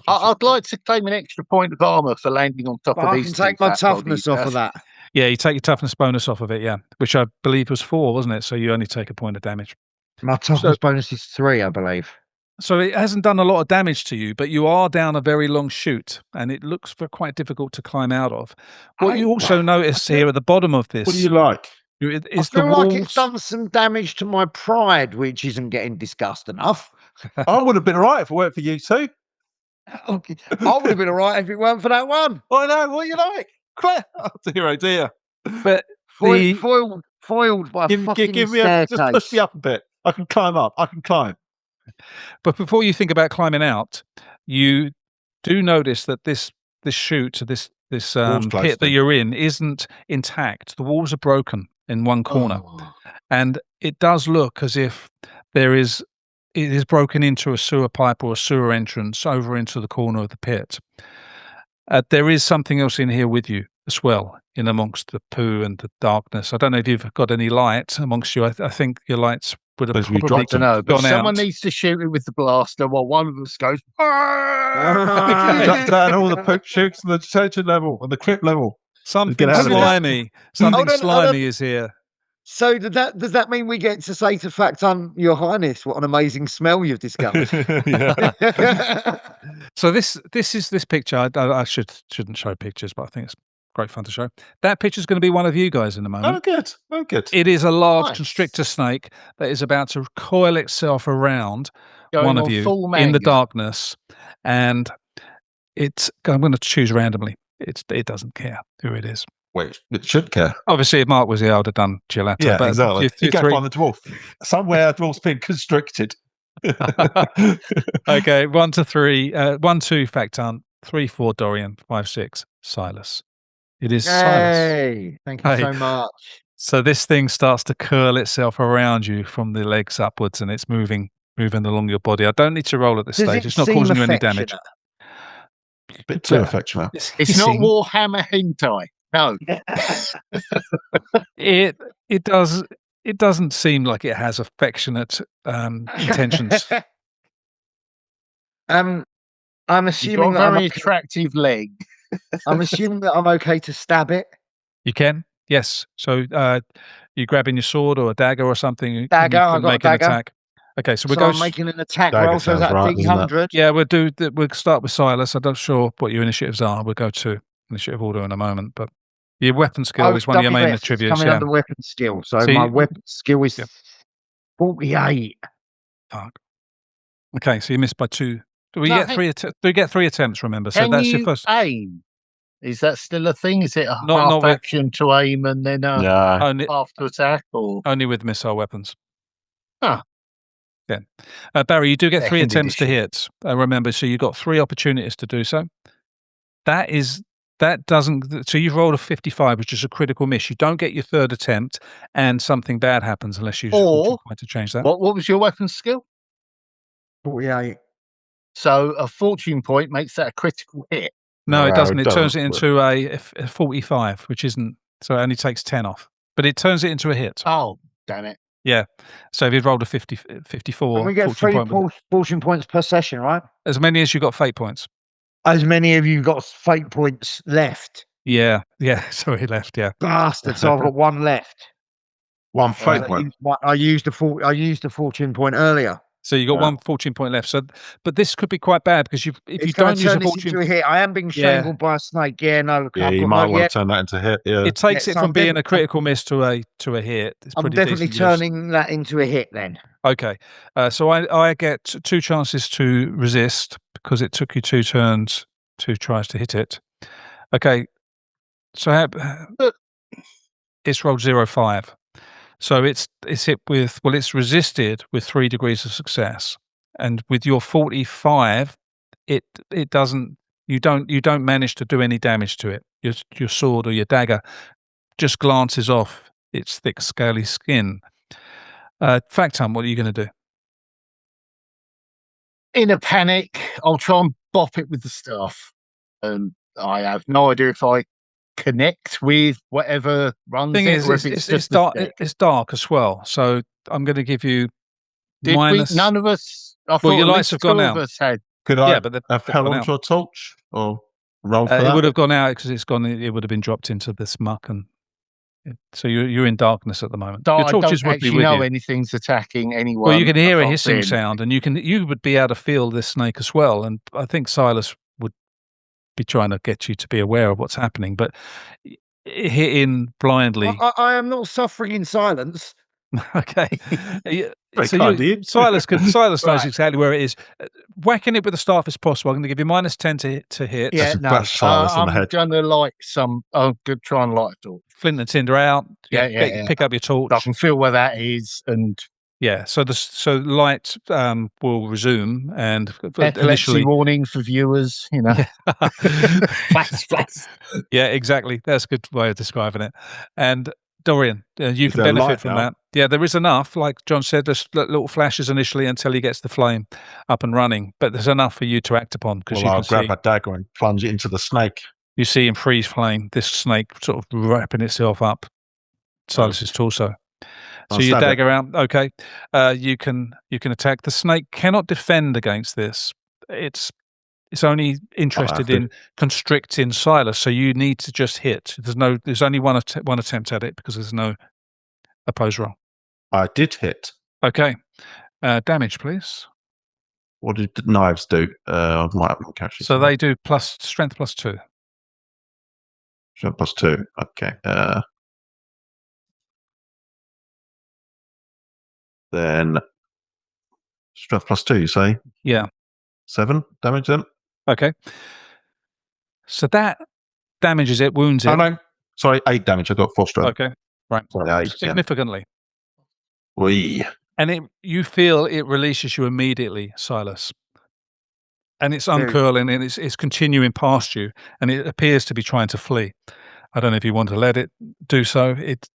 I'd like to claim an extra point of armor for landing on top But of I these. can two take my fat toughness bodies. off of that. Yeah, you take your toughness bonus off of it, yeah. Which I believe was 4, wasn't it? So you only take a point of damage. My toughness bonus is 3, I believe. So it hasn't done a lot of damage to you, but you are down a very long chute, and it looks quite difficult to climb out of. What you also notice here at the bottom of this What do you like? is I the feel walls. like it's done some damage to my pride, which isn't getting discussed enough. I would have been all right if it weren't for you two. Okay. I would have been all right if it weren't for that one. I know. What you like, Claire? Oh dear, oh dear. But the Foiled by a fucking Give me staircase. just push me up a bit. I can climb up. I can climb. but before you think about climbing out, you do notice that this chute, this Wall's pit closed that in. you're in isn't intact. The walls are broken in one corner, and it does look as if it is broken into a sewer pipe or a sewer entrance over into the corner of the pit. There is something else in here with you as well, in amongst the poo and the darkness. I don't know if you've got any light amongst you. I think your lights would have Suppose we probably dropped them. No, but gone someone out. needs to shoot it with the blaster while one of us goes. Shut down all the poop chutes and the detention level and the crypt level. Something Get out of here. slimy. Something Hold on. slimy is here. So does that mean we get to say to Factum, Your Highness, what an amazing smell you've discovered? Yeah. So this picture. I shouldn't show pictures, but I think it's great fun to show. That picture's going to be one of you guys in a moment. Oh, good. Oh, good. It is a large Nice. constrictor snake that is about to coil itself around Going one of on you full in the manga. darkness, and I'm going to choose randomly. It doesn't care who it is. Wait, it should care. Obviously, if Mark was here, I would have done gelato. Yeah, but exactly. You go three. find the dwarf. Somewhere a dwarf's been constricted. Okay, 1 to 3. 1, 2, Factan. 3, 4, Dorian. 5, 6, Silas. It is Silas. Hey, thank you Hey. so much. So this thing starts to curl itself around you from the legs upwards, and it's moving along your body. I don't need to roll at this Does stage. it It's not seem causing you any damage. affectionate? Bit too affectionate. It's not Warhammer hentai. No. It doesn't seem like it has affectionate intentions. I'm You've assuming got that a very attractive leg. I'm assuming that I'm okay to stab it. You can, yes. So you grabbing your sword or a dagger or something, and Dagger, you I've can got a make an dagger. attack. Okay, so we'll So go. I'm making an attack Dagger roll. So is sounds that right, doesn't it? D100? Yeah, we'll start with Silas. I'm not sure what your initiatives are. We'll go to initiative order in a moment, but your weapon skill is one of your main WF, it's attributes. coming Yeah. under weapon skill. So So my you- weapon skill is Yeah. 48. Fuck. Okay, so you missed by 2. Do we No, get hey- 3? We get 3 attempts. Remember, so Can that's you your first. aim? Is that still a thing? Is it a Not half with- action to aim and then a No. Only, half to attack? Or with missile weapons. Huh. Yeah. Barry, you do get 3 Second attempts to edition. hit. Remember, so you've got 3 opportunities to do so. That doesn't. So you've rolled a 55, which is a critical miss. You don't get your 3rd attempt, and something bad happens unless you use your fortune Or- point to change that. what was your weapon skill? 48. So a fortune point makes that a critical hit. No, it No, doesn't. it It turns it doesn't. into a 45, which isn't. So it only takes 10 off, but it turns it into a hit. Oh, damn it. Yeah. So if you'd rolled a 54, And we get fortune 3 point, fortune points per session, right? as many as you got fate points. As many of you got fate points left. Yeah. So he left. Yeah. Bastard. So I've got 1 left. One I fake one. used the fortune point earlier. So you got Wow. 1 fortune point left. So, but this could be quite bad because if It's you going don't to use a turn this fortune, into a hit. I am being Yeah. strangled by a snake. Yeah, no. Yeah, I've you got might no want yet. to turn that into a hit. Yeah. it takes Yeah, it so from I'm being a definitely- critical miss to a hit. It's I'm pretty definitely decent use. turning that into a hit then. Okay. So I get 2 chances to resist because it took you 2 turns, 2 tries to hit it. Okay. So it's rolled 0.5. So it's hit with, it's resisted with 3 degrees of success. And with your 45, it doesn't, you don't manage to do any damage to it. Your sword or your dagger just glances off its thick, scaly skin. Factum, what are you going to do? In a panic, I'll try and bop it with the staff. I have no idea if I connect with whatever runs Thing it is, or if it's just dark. a stick. It's dark as well. So I'm going to give you Did minus. we? None of us. I thought Well, your at lights least have gone 2 out. of us had. Could I Yeah, but they've have gone held out. onto a torch or roll for It that? would have gone out because it's gone. It would have been dropped into this muck, and so you're in darkness at the moment. So Your I torches don't would be actually with know you. anything's attacking anyone. Well, you can hear I a can't hissing see sound, and you would be able to feel this snake as well. And I think Silas would be trying to get you to be aware of what's happening, but hitting blindly. I am not suffering in silence. Okay. Very So kind of you. Silas knows Right. exactly where it is. Whacking it with the staff is possible. I'm going to give you -10 to hit. Yeah, Just no. bash Silas on the I'm head. gonna light some. I'm gonna try and light a torch. Flint and tinder out. Yeah. Pick up your So I torch. can feel where that is, and Yeah. So light will resume, and epilepsy initially. warning for viewers. You know, flash. Yeah, exactly. That's a good way of describing it. And Dorian, you Is can there a benefit light from now? that. Yeah, there is enough. Like John said, there's little flashes initially until he gets the flame up and running. But there's enough for you to act upon because Well, you I'll can grab see my dagger and plunge it into the snake. you see in freeze flame this snake sort of wrapping itself up Silas's torso. I'll So you stab it. dagger out. Okay, you can attack. The snake cannot defend against this. It's only interested to. in constricting Silas, so you need to just hit. There's only one attempt at it because there's no opposed roll. I did hit. Okay, damage, please. What did the knives do? I might have my character. So they do strength +2. +2. Okay. Then strength +2. You say Yeah. 7 damage then? Okay. So that damages it, wounds it. Oh no, sorry, 8 damage. I got 4 strength. Okay, right. Sorry, 8. Significantly. Yeah. And you feel it releases you immediately, Silas. And it's uncurling and it's continuing past you, and it appears to be trying to flee. I don't know if you want to let it do so.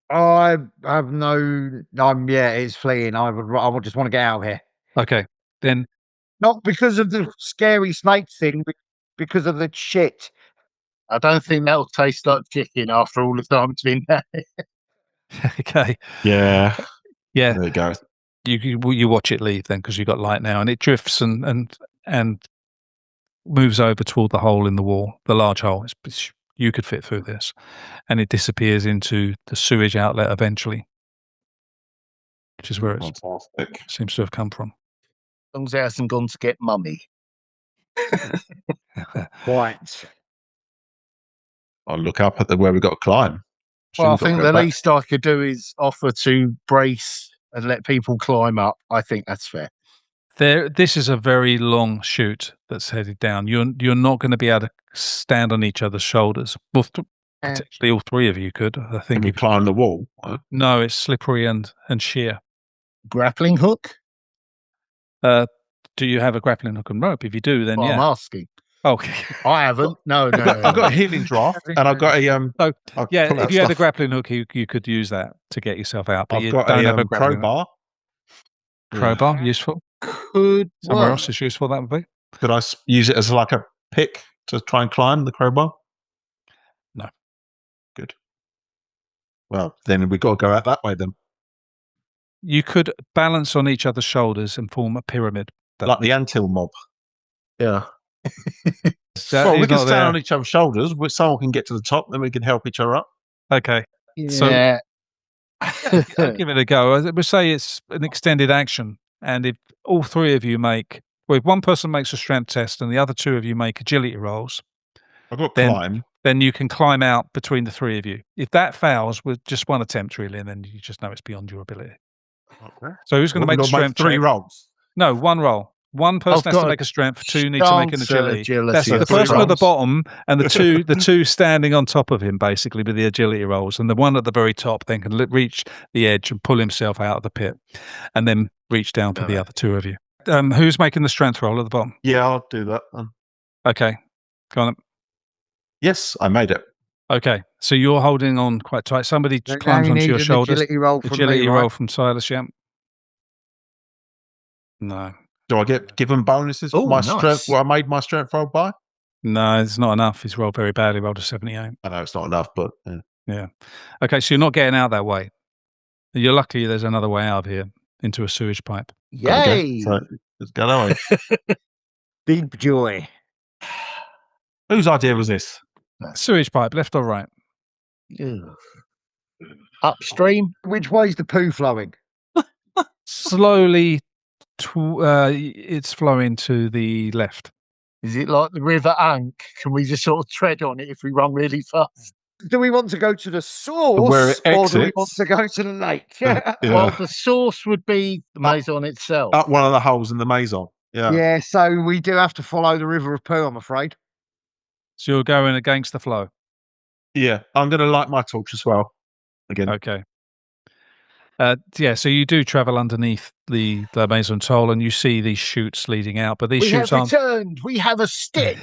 I have no. It's fleeing. I would just want to get out of here. Okay, then. Not because of the scary snake thing, but because of the shit. I don't think that'll taste like chicken after all the time it's been there. Okay. Yeah. Yeah. There you go. You watch it leave then because you've got light now, and it drifts and moves over toward the hole in the wall, the large hole. You could fit through this, and it disappears into the sewage outlet eventually, which is where it Fantastic. seems to have come from. As long as it hasn't gone to get mummy. Right. I'll look up at where we got to climb. Well, I think the least I could do is offer to brace and let people climb up. I think that's fair. This is a very long chute that's headed down. You're not going to be able to stand on each other's shoulders. Well, potentially all three of you could. I think. Can we climb the wall? No, it's slippery and sheer. Grappling hook? Do you have a grappling hook and rope? If you do, then well, yeah. I'm asking. Okay. I haven't. No. I've got a healing draft, and I've got a if you had a grappling hook, you could use that to get yourself out. But I've you got don't a have a grappling crowbar. Crowbar, useful. Could Somewhere work. else is useful. That would be. Could I use it as like a pick to try and climb the crowbar? No. Good. Well, then we've got to go out that way then. You could balance on each other's shoulders and form a pyramid. Like the anthill mob. Yeah. Well, Well, we can stand on each other's shoulders. Someone can get to the top, then we can help each other up. Okay. Yeah. I'll give it a go. I would say it's an extended action, and if all three of you if one person makes a strength test and the other two of you make agility rolls, I've got to climb. then you can climb out between the three of you. If that fails with just one attempt, really, and then you just know it's beyond your ability. Okay. So who's going to make a strength 3 check? rolls? No, one roll. One person has to make a strength. 2 need to make an agility. That's the person at the bottom, and the two standing on top of him, basically, with the agility rolls. And the one at the very top then can reach the edge and pull himself out of the pit, and then reach down for the other two of you. Who's making the strength roll at the bottom? Yeah, I'll do that then. Okay, go on. Yes, I made it. Okay, so you're holding on quite tight. Somebody climbs onto your shoulders. Agility roll from Silas, yeah. No. Do I get given bonuses for my strength? Well, I made my strength roll by? No, it's not enough. He's rolled very badly. Rolled a 78. I know it's not enough, but yeah. Okay, so you're not getting out that way. You're lucky there's another way out of here into a sewage pipe. Yay! So let's go that way. Big joy. Whose idea was this? Sewage pipe, left or right? Upstream. Which way's the poo flowing? Slowly, it's flowing to the left. Is it like the River Ankh? Can we just sort of tread on it if we run really fast? Do we want to go to the Where source it or do we want exits. to go to the lake? Yeah. Well, the source would be the maison itself. Up one of the holes in the maison. Yeah. Yeah, so we do have to follow the River of Pooh, I'm afraid. So you're going against the flow. Yeah. I'm going to light my torch as well. Again. Okay. So you do travel underneath the Maison Toll, and you see these chutes leading out, but these We chutes have aren't. returned. We have a stick.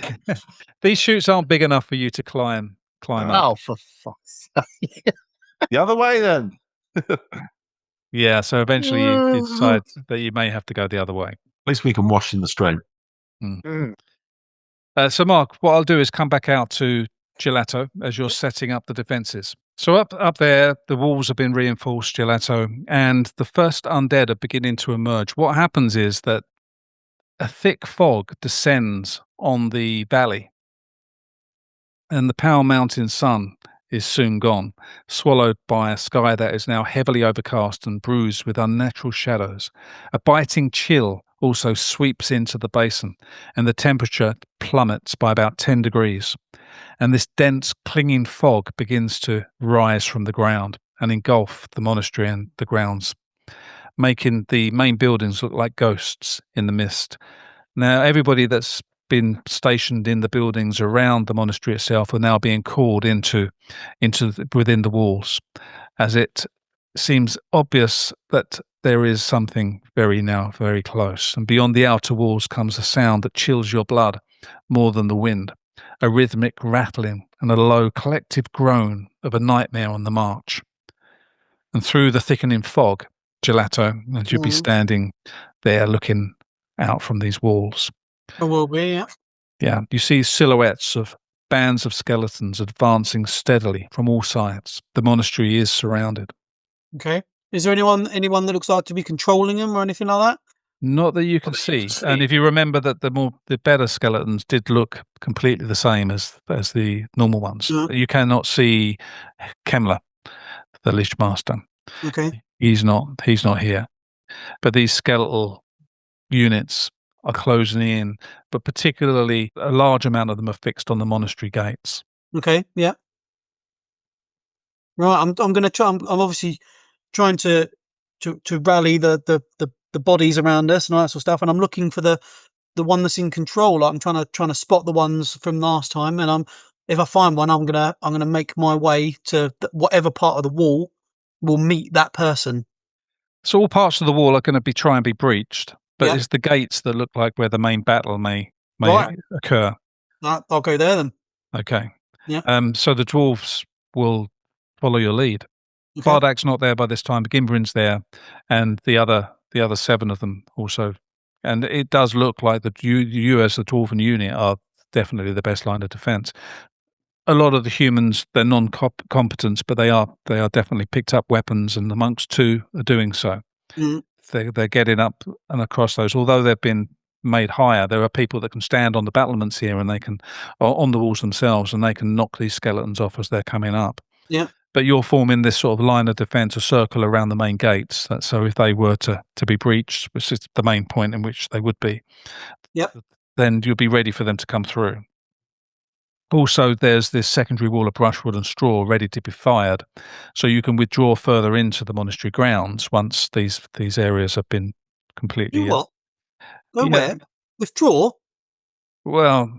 These chutes aren't big enough for you to climb up. Oh, for fuck's sake. The other way then. Yeah, so eventually you decide that you may have to go the other way. At least we can wash in the stream. So Mark, what I'll do is come back out to Gelato as you're setting up the defences. So up there, the walls have been reinforced, Gelato, and the first undead are beginning to emerge. What happens is that a thick fog descends on the valley, and the Powell Mountain sun is soon gone, swallowed by a sky that is now heavily overcast and bruised with unnatural shadows. A biting chill also sweeps into the basin, and the temperature plummets by about 10 degrees. And this dense, clinging fog begins to rise from the ground and engulf the monastery and the grounds, making the main buildings look like ghosts in the mist. Now, everybody that's been stationed in the buildings around the monastery itself are now being called into within the walls, as it seems obvious that there is something very close. And beyond the outer walls comes a sound that chills your blood more than the wind, a rhythmic rattling and a low collective groan of a nightmare on the march. And through the thickening fog, Gelato, as you'd be standing there looking out from these walls. I will be, yeah. Yeah, you see silhouettes of bands of skeletons advancing steadily from all sides. The monastery is surrounded. Okay. Is there anyone that looks like to be controlling them or anything like that? Not that you can see. And if you remember that the better skeletons did look completely the same as the normal ones. You cannot see Kemler, the Lichemaster. Okay. He's not here. But these skeletal units are closing in, but particularly a large amount of them are fixed on the monastery gates. Okay, yeah. Right, I'm going to try. I'm obviously trying to rally the bodies around us and all that sort of stuff, and I'm looking for the one that's in control. Like I'm trying to spot the ones from last time, and if I find one, I'm gonna make my way to whatever part of the wall will meet that person. So all parts of the wall are going to try and be breached, but Yeah. it's the gates that look like where the main battle may Right. occur. Right, I'll go there then. Okay. Yeah. So the dwarves will follow your lead. Okay. Bardak's not there by this time. Gimbrin's there, and the other 7 of them also. And it does look like that you as the dwarven unit are definitely the best line of defense. A lot of the humans, they're non-competent, but they are definitely picked up weapons, and the monks too are doing so. Mm. They're getting up and across those. Although they've been made higher, there are people that can stand on the battlements here, and they can, or on the walls themselves, and they can knock these skeletons off as they're coming up. Yeah. But you're forming this sort of line of defence, a circle around the main gates. So if they were to be breached, which is the main point in which they would be, Yep. then you'll be ready for them to come through. Also, there's this secondary wall of brushwood and straw ready to be fired, so you can withdraw further into the monastery grounds once these areas have been completely. You what? Go Yeah. where? Withdraw? Well,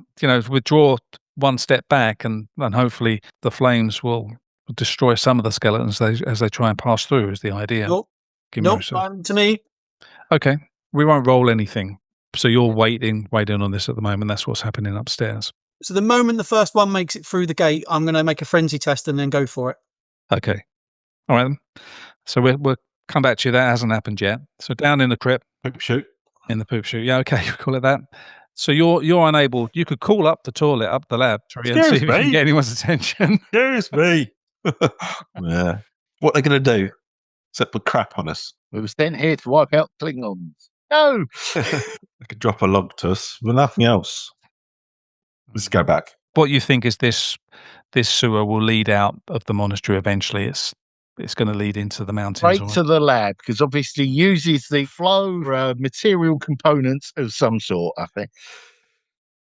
withdraw one step back, and hopefully the flames will destroy some of the skeletons as they try and pass through. Is the idea? Nope. Gimro Nope. said. To me. Okay, we won't roll anything. So you're waiting on this at the moment. That's what's happening upstairs. So the moment the first one makes it through the gate, I'm going to make a frenzy test and then go for it. Okay. All right then. So we'll come back to you. That hasn't happened yet. So down in the crypt. Poop shoot. In the poop chute. Yeah, okay, we'll call it that. So you're unable. You could call up the toilet, up the lab, and see if you can get anyone's attention. Excuse me. Yeah. What are they going to do? Except put crap on us. We were sent here to wipe out Klingons. No! They could drop a log to us with nothing else. Let's go back. What you think is this sewer will lead out of the monastery eventually? It's going to lead into the mountains. Right to the lab, because obviously uses the flow material components of some sort, I think.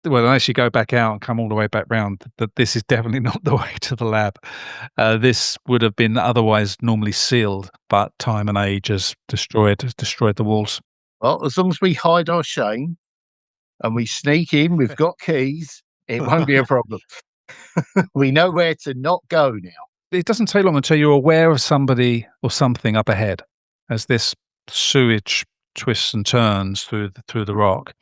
well, unless you go back out and come all the way back round, that this is definitely not the way to the lab. This would have been otherwise normally sealed, but time and age has destroyed the walls. Well, as long as we hide our shame and we sneak in, we've got keys, it won't be a problem. We know where to not go now. It doesn't take long until you're aware of somebody or something up ahead as this sewage twists and turns through the rock.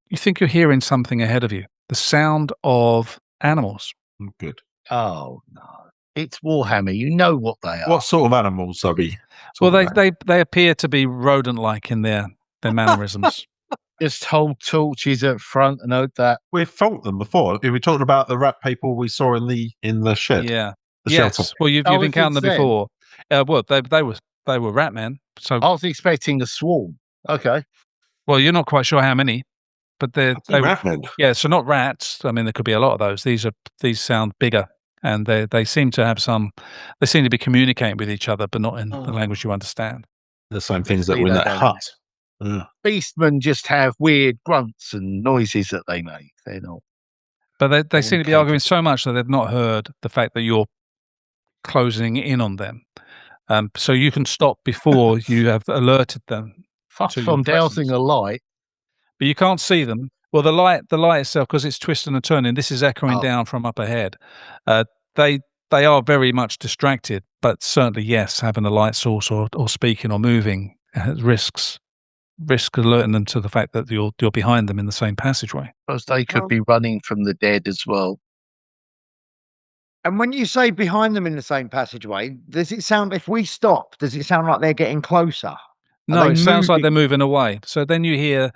You think you're hearing something ahead of you, the sound of animals. Good. Oh, no. It's Warhammer. You know what they are. What sort of animals are we? Well, talking about? they appear to be rodent-like in their mannerisms. Just hold torches up front and hope that. We've fought them before. We talked about the rat people we saw in the shed. Yeah. The Yes. shelter. Well, you've Oh, if encountered them it's them. before. Well, they were rat men. So, I was expecting a swarm. Okay. well, you're not quite sure how many, but they Ratmen. yeah. So not rats. I mean, there could be a lot of those. These sound bigger, and they seem to have some. They seem to be communicating with each other, but not in the language you understand. The same things that See, were in they that don't. hut. Yeah. Beastmen just have weird grunts and noises that they make. They're not. But they I seem to wouldn't be arguing count so much that they've not heard the fact that you're closing in on them. So you can stop before you have alerted them. Fuss to if your I'm dousing presence. a light. But you can't see them. Well, the light itself, because it's twisting and turning, this is echoing Oh. down from up ahead. They are very much distracted, but certainly, yes, having a light source or speaking or moving risk alerting them to the fact that you're behind them in the same passageway. Because they could Well- be running from the dead as well. And when you say behind them in the same passageway, does it sound, if we stop, does it sound like they're getting closer? No, they it sounds like moving? they're moving away. So then you hear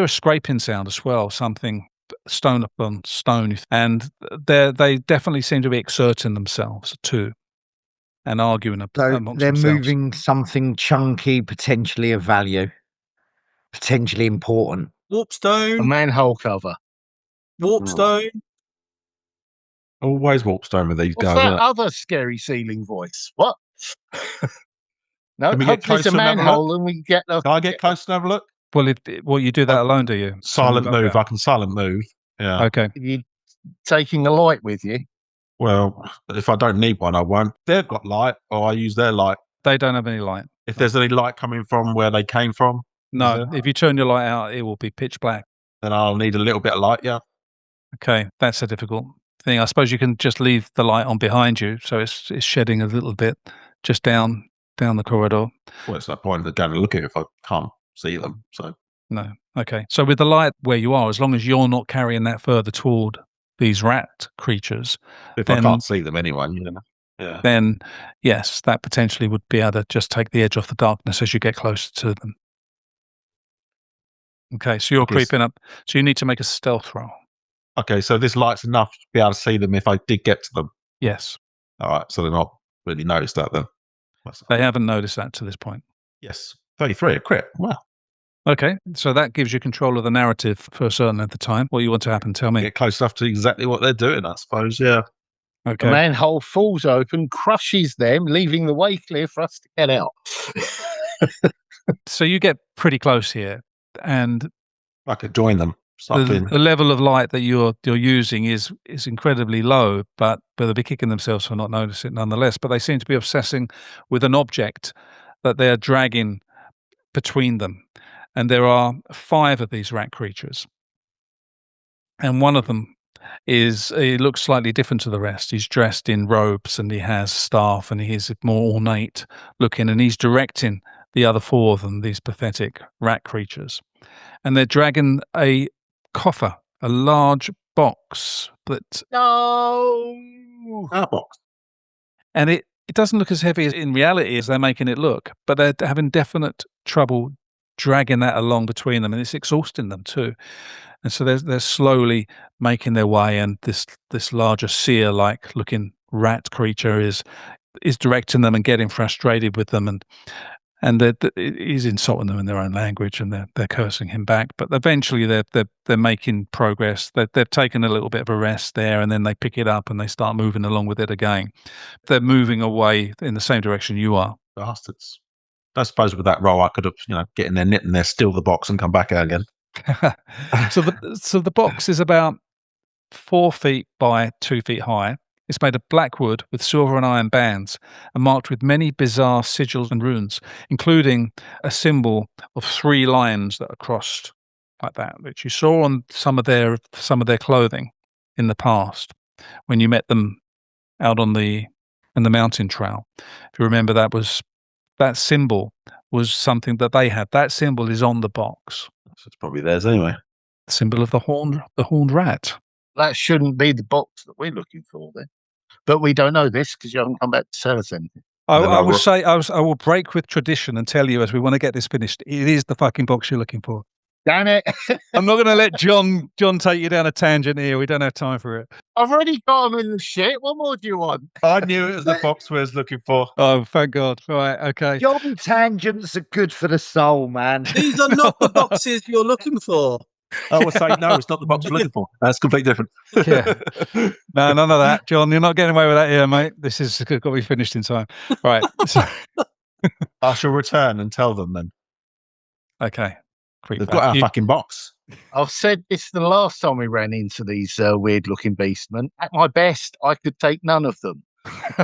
a scraping sound as well, something stone upon stone, and they definitely seem to be exerting themselves too, and arguing So amongst they're themselves. moving something chunky, potentially of value, potentially important. A Warpstone. manhole cover. Warpstone. Always Warpstone with these What's guys. that Isn't it? other scary ceiling voice? What? No, Can we get hopefully it's a closer and have a manhole and we can get the. Can I get close and have a look? Well, you do that alone, do you? Silent Something like move. that? I can silent move. Yeah. Okay. You taking a light with you? Well, if I don't need one, I won't. They've got light, or I use their light. They don't have any light. If there's any light coming from where they came from, No, there? if you turn your light out, it will be pitch black. then I'll need a little bit of light. Yeah. Okay, that's a difficult thing. I suppose you can just leave the light on behind you, so it's shedding a little bit just down the corridor. Well, it's no point in going to look at it if I can't see them. So No. Okay. So with the light where you are, as long as you're not carrying that further toward these rat creatures, if I Then- can't see them anyway, you know. Yeah. then yes, that potentially would be able to just take the edge off the darkness as you get closer to them. Okay, so you're guess- creeping up. So you need to make a stealth roll. Okay, so this light's enough to be able to see them if I did get to them. Yes. All right, so they're not really noticed that then. They haven't noticed that to this point. Yes, 33, a crit. Wow. Okay, so that gives you control of the narrative for a certain length of time. What you want to happen, tell me. Get close enough to exactly what they're doing, I suppose. Yeah. The Okay. manhole falls open, crushes them, leaving the way clear for us to get out. So you get pretty close here, and I could join them. Start the doing level of light that you're using is incredibly low, but they'll be kicking themselves for not noticing it nonetheless. But they seem to be obsessing with an object that they're dragging between them, and there are 5 of these rat creatures, and one of them he looks slightly different to the rest. He's dressed in robes and he has staff and he's more ornate looking, and he's directing the other 4 of them, these pathetic rat creatures, and they're dragging a coffer, a large box that, No. our box. and it doesn't look as heavy as in reality as they're making it look, but they're having definite trouble dragging that along between them, and it's exhausting them too. And so they're slowly making their way, and this larger seer-like looking rat creature is directing them and getting frustrated with them, and he's insulting them in their own language, and they're cursing him back. But eventually they're making progress. They've taken a little bit of a rest there, and then they pick it up and they start moving along with it again. They're moving away in the same direction you are. Bastards. I suppose with that roll, I could have, get in there, knit in there, steal the box and come back out again. So the box is about 4 feet by 2 feet high. It's made of black wood with silver and iron bands and marked with many bizarre sigils and runes, including a symbol of 3 lions that are crossed like that, which you saw on some of their clothing in the past when you met them out on the mountain trail. If you remember, that symbol was something that they had. That symbol is on the box. So it's probably theirs anyway. The symbol of the horned rat. That shouldn't be the box that we're looking for then. But we don't know this because you haven't come back to tell us anything. I will break with tradition and tell you, as we want to get this finished, it is the fucking box you're looking for. Damn it. I'm not going to let John take you down a tangent here. We don't have time for it. I've already got them in the shit. What more do you want? I knew it was the box we was looking for. Oh, thank God. Right, okay. John tangents are good for the soul, man. These are not the boxes you're looking for. I will say, no, it's not the box we're looking for. That's completely different. Yeah. No, none of that. John, you're not getting away with that here, mate. This is got to be finished in time. Right. So, I shall return and tell them then. okay. They've got our fucking box. I've said this the last time we ran into these weird-looking beastmen. At my best, I could take none of them.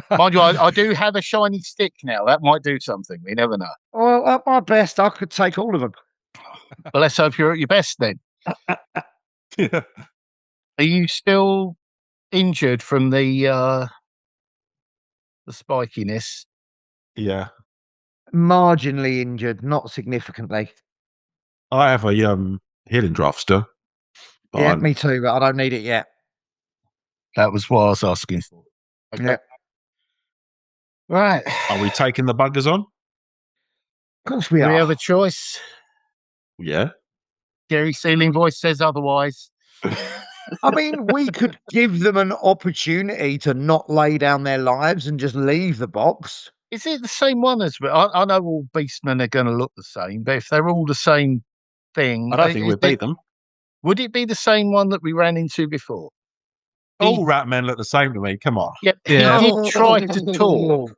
Mind you, I do have a shiny stick now. That might do something. We never know. Well, at my best, I could take all of them. But let's hope you're at your best then. Yeah. Are you still injured from the spikiness? Yeah. Marginally injured, not significantly. I have a healing draft still. But Yeah, me too, but I don't need it yet. That was what I was asking for. Okay. Yeah. Right. Are we taking the buggers on? Of course we Do are. we have a choice? Yeah. Gary Sealing voice says otherwise. I mean, we could give them an opportunity to not lay down their lives and just leave the box. Is it the same one as I know all beastmen are going to look the same, but if they're all the same thing, I don't think we'd beat them. Would it be the same one that we ran into before? All rat men look the same to me. Come on. Yep. Yeah. He did try to talk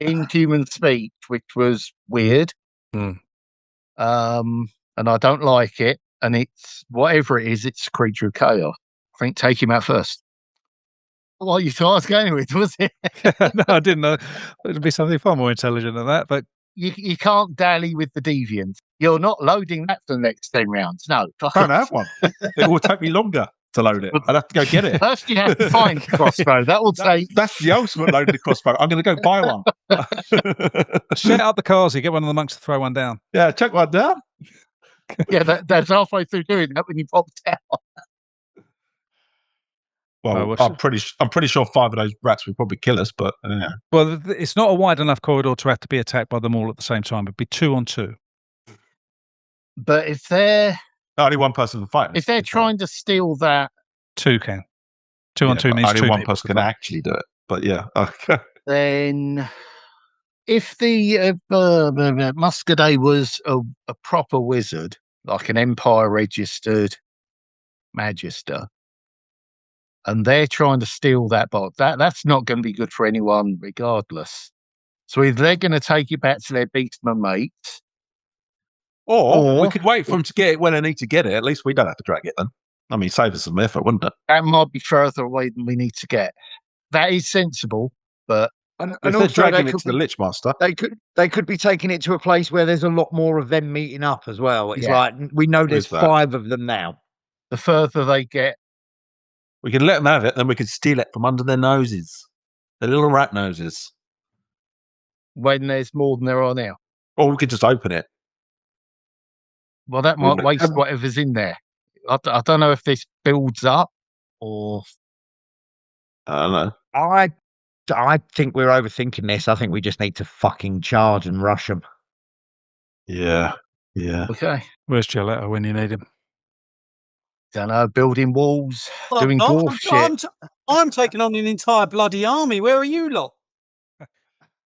in human speech, which was weird. Hmm. And I don't like it. And it's whatever it is, it's a creature of chaos. I think take him out first. Well, you thought I was going with, was it? No, I didn't know. It'd be something far more intelligent than that, but You can't dally with the deviant. You're not loading that for the next 10 rounds. No. I don't have one. It will take me longer to load it. I'd have to go get it. First, you have to find the crossbow. That will take. That's the ultimate loaded crossbow. I'm going to go buy one. shout out the cars. You get one of the monks to throw one down. Yeah, check one down. Yeah, that's halfway through doing that when you pop down. Well, I'm pretty sure 5 of those rats would probably kill us, but yeah. Well, it's not a wide enough corridor to have to be attacked by them all at the same time. It'd be 2 on 2. But if they're Only one person can fight. if they're trying to steal that, 2 can. 2 on 2 but means only 2 one people person can actually do it. But yeah, okay. then if the Muscadet was a proper wizard, like an Empire registered Magister, and they're trying to steal that box, that's not going to be good for anyone, regardless. So either they're going to take it back to their beastman mates, Or we could wait for them to get it when they need to get it. At least we don't have to drag it then. I mean, save us some effort, wouldn't it? that might be further away than we need to get. That is sensible, but And If they're also dragging it to the Lichemaster, they could be taking it to a place where there's a lot more of them meeting up as well. It's Yeah. like we know there's Is that? 5 of them now. the further they get, we can let them have it, then we can steal it from under their noses. Their little rat noses. when there's more than there are now. Or we could just open it. Well, that might Well, waste whatever's in there. I don't know if this builds up or I don't know. I think we're overthinking this. I think we just need to fucking charge and rush them. Yeah. Yeah. okay. Where's Gillette when you need him? Don't know, building walls, doing I'm dwarf not. shit, I'm taking on an entire bloody army. Where are you lot?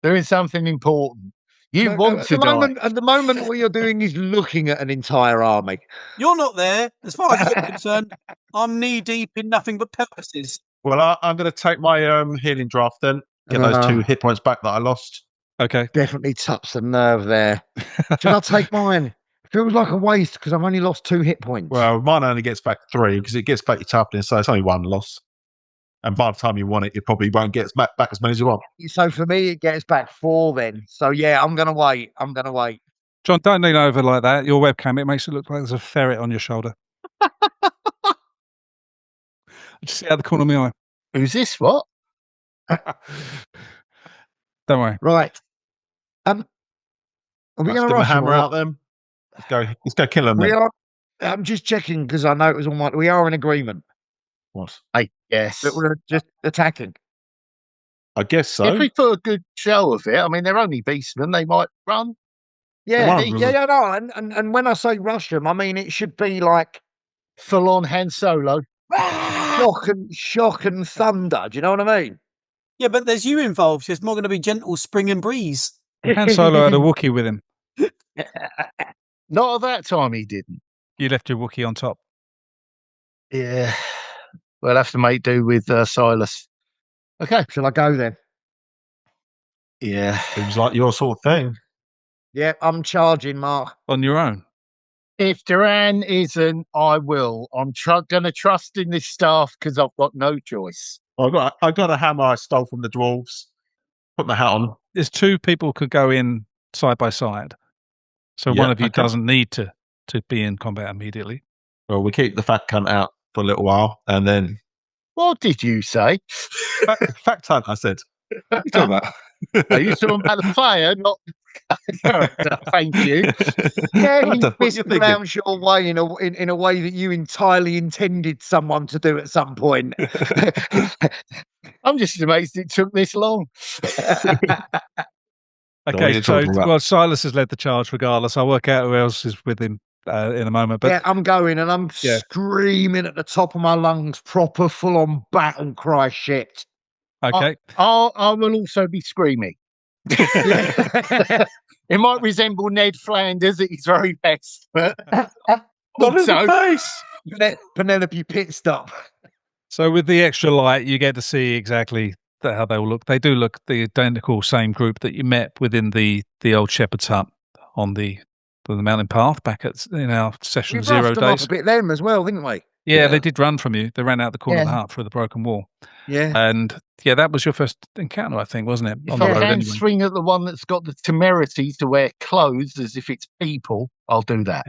doing something important. You No, want at to the die. moment, at the moment, what you're doing is looking at an entire army. You're not there. As far as I'm concerned, I'm knee deep in nothing but purposes. Well, I'm going to take my healing draft then. Get those 2 hit points back that I lost. Okay. Definitely touched the nerve there. Should I take mine? feels like a waste because I've only lost 2 hit points. Well, mine only gets back 3 because it gets back your toughness, so it's only 1 loss. And by the time you want it, it probably won't get back as many as you want. So for me, it gets back 4 then. So yeah, I'm gonna wait. John, don't lean over like that. Your webcam, it makes it look like there's a ferret on your shoulder. Just see out the corner of my Who's this? What? eye. Don't worry. Right. Are we Right, going stick to the rush them hammer or out them. Let's go kill them we then. are? I'm just checking because I know it was on my. We are in agreement What? I guess. that we're just attacking. I guess so. If we put a good show of it, I mean, they're only beastmen. They might run. Yeah, One of them- yeah, no. And when I say rush them, I mean it should be like Full on Han Solo. shock and thunder. Do you know what I mean? Yeah, but there's you involved. It's more going to be gentle spring and breeze. Han Solo had a Wookiee with him. Not at that time, he didn't. You left your Wookiee on top. Yeah. We'll have to make do with Silas. Okay. Shall I go then? Yeah. Seems like your sort of thing. Yeah, I'm charging, Mark. On your own. If Duran isn't, I will. I'm going to trust in this staff because I've got no choice. I got a hammer I stole from the dwarves. Put my hat on. There's 2 people could go in side by side. So one of you okay. doesn't need to be in combat immediately. Well, we keep the fat cunt out for a little while, and then What did you say? fat cunt. I said. What are you talking about? Are you talking about the player, not character? Thank you. Yeah, What he the- what fist you thinking? around your way in a way that you entirely intended someone to do at some point. I'm just amazed it took this long. what Okay, you're so talking about. well, Silas has led the charge regardless. I'll work out who else is with him in a moment. But Yeah, I'm going and I'm Yeah. screaming at the top of my lungs, proper full on battle cry shit. okay, I will also be screaming. Yeah. It might resemble Ned Flanders at his very best, but Not in the also face. Penelope pit stop. so with the extra light, you get to see exactly how they all look. They do look the identical same group that you met within the old shepherd's hut on the mountain path back in our session We 0 roughed them up days. a bit then as well, didn't we? Yeah, they did run from you. They ran out the corner of the Yeah. hut through the broken wall. Yeah. And yeah, that was your first encounter, I think, wasn't it? if On the I road can anyway. swing at the one that's got the temerity to wear clothes as if it's people, I'll do that.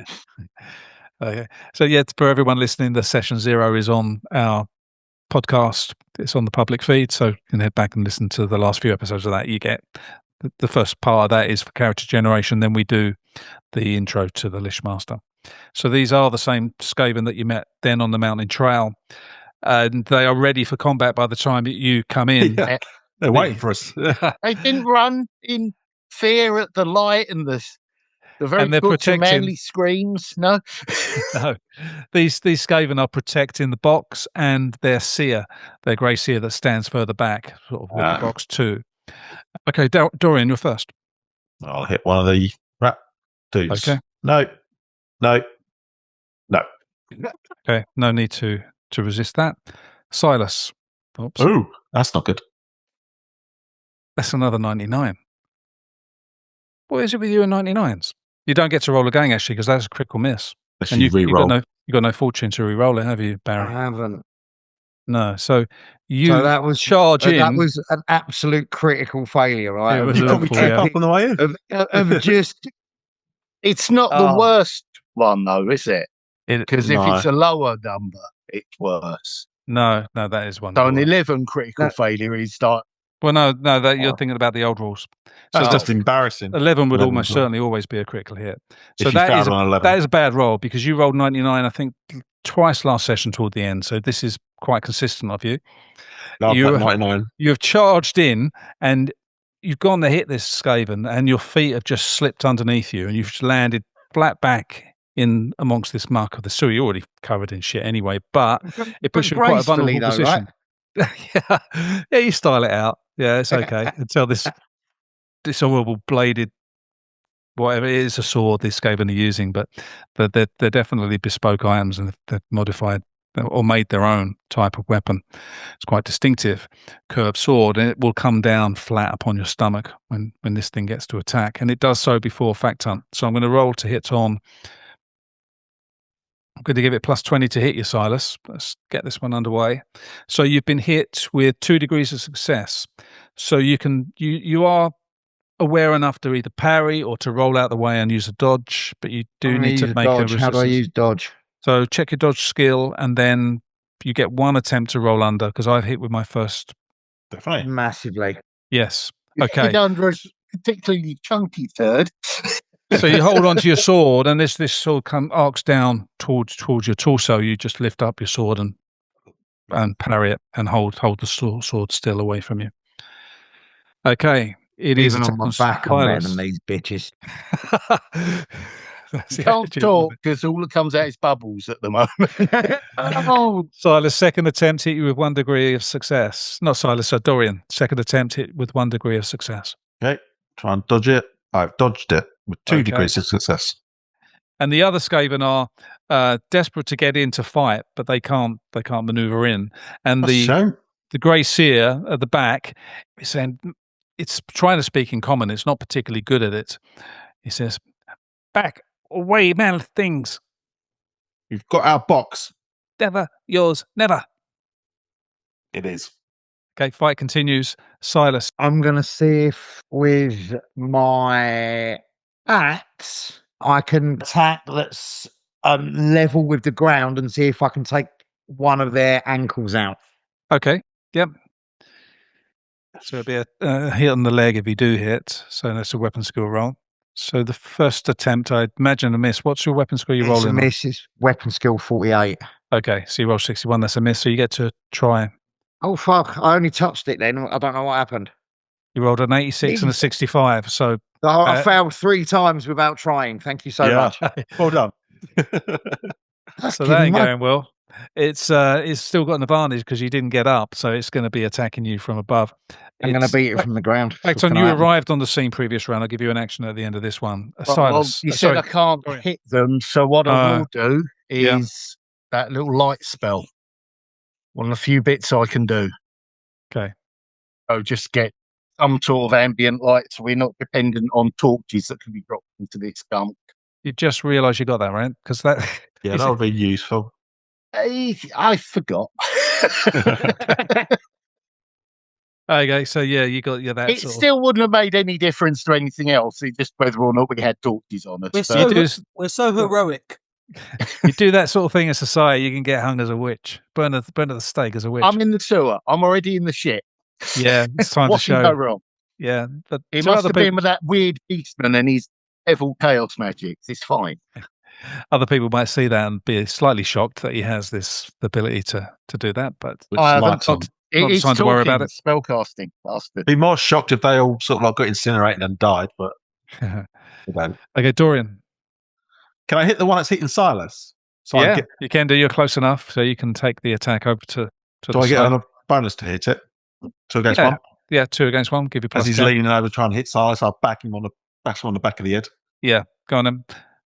Okay. So yeah, for everyone listening, the session 0 is on our podcast. It's on the public feed, so you can head back and listen to the last few episodes of that. You get the first part of that is for character generation. Then we do the intro to the Lichemaster. So these are the same Skaven that you met then on the mountain trail, and they are ready for combat by the time you come in. Yeah. They're waiting for us. They didn't run in fear at the light and the very And they're butcher protecting- manly screams. No. No, these Skaven are protecting the box and their seer, their grey seer that stands further back, sort of with the box too. Okay, Dorian, you're first. I'll hit one of the rat dudes. Okay. No. Okay, no need to resist that. Silas. Oops, Ooh, that's not good. that's another 99. What is it with you and 99s? You don't get to roll again, actually, because that's a critical miss. Unless And you you re-roll. got no fortune to re-roll it, have you, I Barry? haven't. No. So you So that was charge in. that was an absolute critical failure, right? It Of- was You of probably awful, trip yeah. up on the way in. of just It's not the Oh. worst one, though, is it? It- Because if No. it's a lower number, it's worse. no, that is one. So of an the worst. 11 critical That- failure is like, Well, no, that you're Oh. thinking about the old rules. That's So just embarrassing. 11 would 11 almost as well. certainly always be a critical hit. So If you that failed is on 11. that is a bad roll because you rolled 99, I think, twice last session toward the end. So this is quite consistent of you. I'll you- put 99. You have charged in and you've gone to hit this Skaven and your feet have just slipped underneath you and you've just landed flat back in amongst this muck of the sewer. You're already covered in shit anyway, but it puts you in quite a vulnerable gracefully, though, right? position. Yeah, you style it out. Yeah, it's okay. Until this horrible bladed, whatever it is, a sword this Skaven are using, but they're definitely bespoke items and they're modified or made their own type of weapon. It's quite distinctive, curved sword, and it will come down flat upon your stomach when this thing gets to attack, and it does so before fact hunt. So I'm going to roll to hit on. I'm going to give it +20 to hit you, Silas. Let's get this one underway. So you've been hit with 2 degrees of success. So you are aware enough to either parry or to roll out the way and use a dodge, but you do need to make a dodge. How do I resistance. use dodge? So check your dodge skill, and then you get 1 attempt to roll under, because I've hit with my first. Definitely. Massively. Yes. You Okay. hit under a particularly chunky third. So you hold onto your sword, and this sword arcs down towards your torso. You just lift up your sword and parry it, and hold the sword still away from you. Okay. It is Even on my back, I'm better than these bitches. You can't talk because all that comes out is bubbles at the moment. Oh, Silas, second attempt hit you with 1 degree of success. Not Silas, Dorian. Second attempt hit with 1 degree of success. Okay, try and dodge it. I've dodged it with 2 degrees of success. And the other Skaven are desperate to get in to fight, but they can't maneuver in. And the Grey Seer at the back is saying, it's trying to speak in common. It's not particularly good at it. He says, "Back away, man, things. You've got our box." Never yours, never." It is. Okay, fight continues. Silas. I'm going to see if with my axe I can attack that's level with the ground and see if I can take one of their ankles out. Okay, yep. So it'll be a hit on the leg if you do hit. So that's a weapon skill roll. So the first attempt, I imagine a miss. What's your weapon skill you're rolling on? It's a miss. It's weapon skill 48. Okay, so you roll 61. That's a miss. So you get to try. Oh, fuck. I only touched it then. I don't know what happened. You rolled an 86 and a 65. So I failed 3 times without trying. Thank you so much. Well done. So that ain't going well. It's still got an advantage because you didn't get up, so it's going to be attacking you from above. I'm going to beat it from the ground. In fact, when you arrived on the scene previous round, I'll give you an action at the end of this one. Silas. You said I can't hit them, so what I will do is that little light spell. One of the few bits I can do. Okay. So just get some sort of ambient light, so we're not dependent on torches that can be dropped into this gunk. You just realised you got that, right? Because that that would be useful. I forgot. Okay, so you got that. It still wouldn't have made any difference to anything else. It's just whether or not we had torches on us. We're so heroic. You do that sort of thing in society, you can get hung as a witch, burn at the stake as a witch. I'm in the sewer. I'm already in the shit. Yeah, it's time to show. What can go wrong? Yeah, but it must have been with that weird beastman and his evil chaos magics. It's fine. Other people might see that and be slightly shocked that he has this ability to do that, but it's time to worry about it. Spellcasting, bastard. Be more shocked if they all sort of like got incinerated and died, but okay, Dorian. Can I hit the one that's hitting Silas? So you can do. You're close enough, so you can take the attack over to do I get a bonus to hit it? 2 against 1? Yeah, 2 against 1. Give you plus As he's 10. leaning over trying to hit Silas, I'll back him on the back of the head. Yeah, go on then.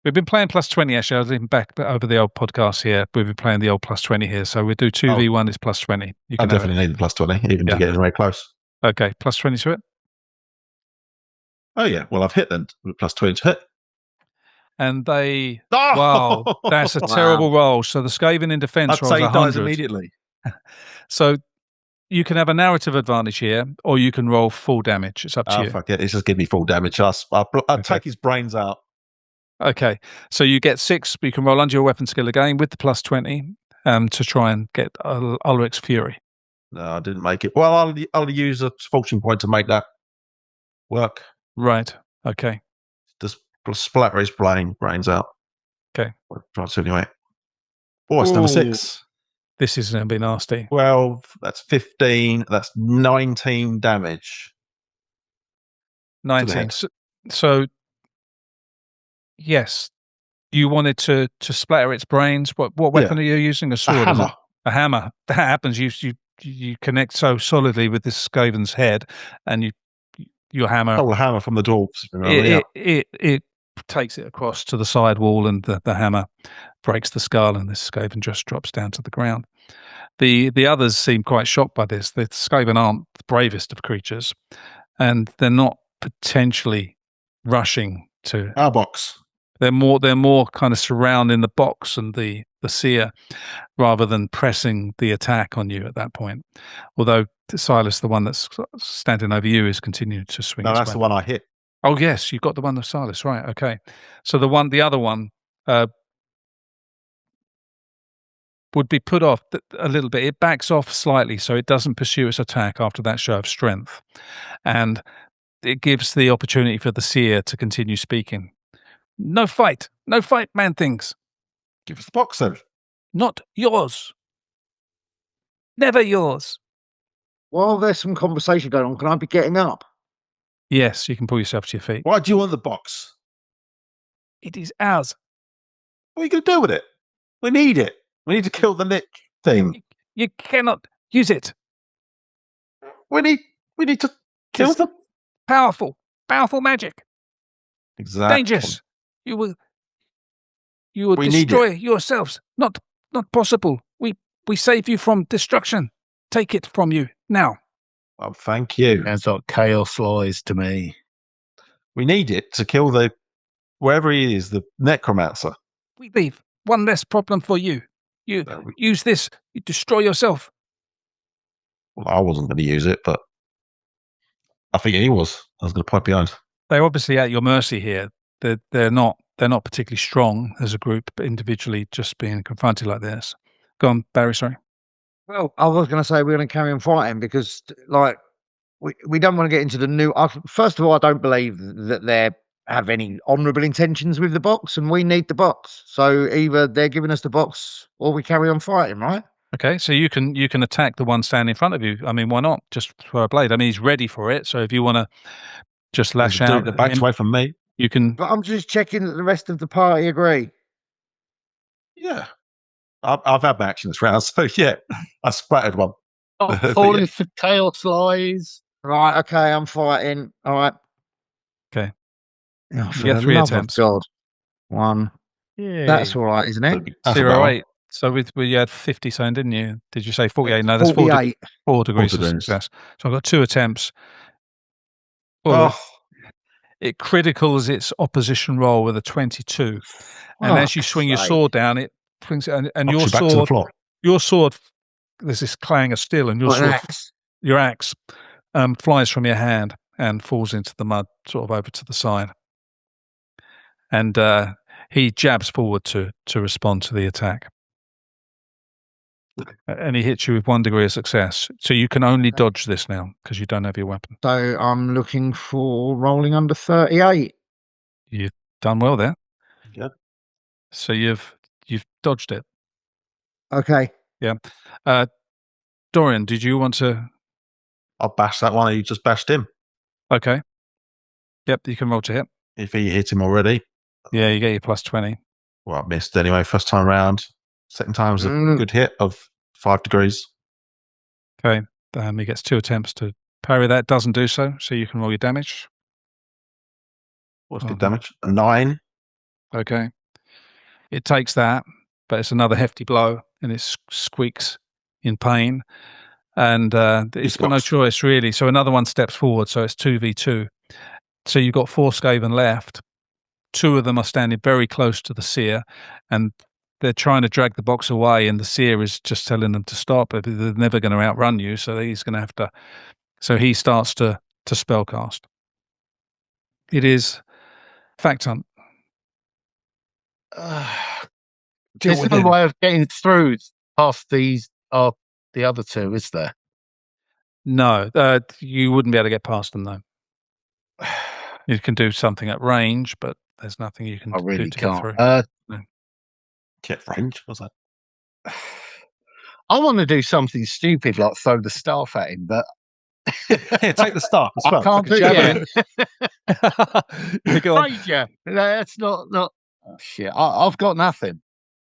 We've been playing +20, actually. I was even back over the old podcast here. We've been playing the old +20 here. So we do 2v1 is +20. You can I definitely need the +20, even to get very close. Okay, +20 to it. Oh, yeah. Well, I've hit then with +20 to hit. And they... Wow, that's a terrible roll. So the Skaven in defense rolls 100. Dies immediately. So you can have a narrative advantage here, or you can roll full damage. It's up to you. Fuck it. It's just give me full damage. I'll take his brains out. Okay, so you get 6, but you can roll under your weapon skill again with the +20 to try and get Ulrich's Fury. No, I didn't make it. Well, I'll use a fortune point to make that work. Right, okay. Just splatter his brains out. Okay. Try to anyway. Oh, it's number 6. This is going to be nasty. 12, that's 15, that's 19 damage. 19. So yes, you wanted to splatter its brains. What weapon are you using? A sword? A hammer. A hammer. That happens. You connect so solidly with this Skaven's head, and your hammer. Oh, the hammer from the dwarves. It takes it across to the side wall, and the hammer breaks the skull, and this Skaven just drops down to the ground. The others seem quite shocked by this. The Skaven aren't the bravest of creatures, and they're not potentially rushing to Our box. They're more kind of surrounding the box and the seer rather than pressing the attack on you at that point. Although Silas, the one that's standing over you, is continuing to swing. No, its that's the weapon. one I hit. Oh yes, you got the one of Silas, right? Okay, so the other one would be put off a little bit. It backs off slightly, so it doesn't pursue its attack after that show of strength, and it gives the opportunity for the seer to continue speaking. No fight, man things. Give us the box then. Not yours. Never yours. While there's some conversation going on, can I be getting up? Yes, you can pull yourself to your feet. Why do you want the box? It is ours. What are you going to do with it? We need it. We need to kill the Lich thing. You cannot use it. We need to kill It's them. Powerful magic. Exactly. Dangerous. You will We need destroy yourselves. Not possible. We save you from destruction. Take it from you now. Oh, thank you. Sounds like chaos lies to me. We need it to kill wherever he is, the necromancer. We leave. One less problem for you. You use this. You destroy yourself. Well, I wasn't going to use it, but I think he was. I was going to point behind. They're obviously at your mercy here. They're not particularly strong as a group, but individually, just being confronted like this. Go on, Barry. Sorry. Well, I was going to say we're going to carry on fighting because, like, we don't want to get into the new. First of all, I don't believe that they have any honourable intentions with the box, and we need the box. So either they're giving us the box, or we carry on fighting, right? Okay, so you can attack the one standing in front of you. I mean, why not? Just throw a blade. I mean, he's ready for it. So if you want to just lash out, the backs away from me. You can. But I'm just checking that the rest of the party agree. Yeah, I've had my action this round, so yeah, I splattered one. Not falling for chaos lies. Right, okay, I'm fighting. All right. Okay. Oh, You get 3 attempts. God. One. Yeah. That's all right, isn't it? That's 0-8. So you had 50 something, didn't you? Did you say 48? No, that's 48. 4 degrees of success. So I've got 2 attempts. Oh, It criticals its opposition roll with a 22. And as you swing your sword down, it brings and your back to the floor. Your sword, there's this clang of steel, and your axe flies from your hand and falls into the mud, sort of over to the side. And he jabs forward to respond to the attack. And he hits you with 1 degree of success. So you can only dodge this now because you don't have your weapon. So I'm looking for rolling under 38. You've done well there. Yeah. So you've dodged it. Okay. Yeah. Dorian, did you want to? I'll bash that one. You just bashed him. Okay. Yep, you can roll to hit. If he hit him already. Yeah, you get your plus 20. Well, I missed anyway. First time round. Second time was a good hit of 5 degrees. Okay. He gets 2 attempts to parry that. Doesn't do so. So you can roll your damage. What's good damage? A 9. Okay. It takes that, but it's another hefty blow, and it squeaks in pain. And it's got no choice, really. So another one steps forward, so it's 2v2. So you've got 4 Skaven left. 2 of them are standing very close to the seer, and they're trying to drag the box away, and the seer is just telling them to stop. But they're never going to outrun you, so he's going to have to. So he starts to spellcast. It is Fact Hunt. There's no way of getting through past the other 2, is there? No, you wouldn't be able to get past them, though. You can do something at range, but there's nothing you can I really do to can't. get through. Get range? What's that? I want to do something stupid like throw the staff at him, but Here, take the staff as well. I can't do it. You go on. Ranger. That's not. Oh, shit. I've got nothing.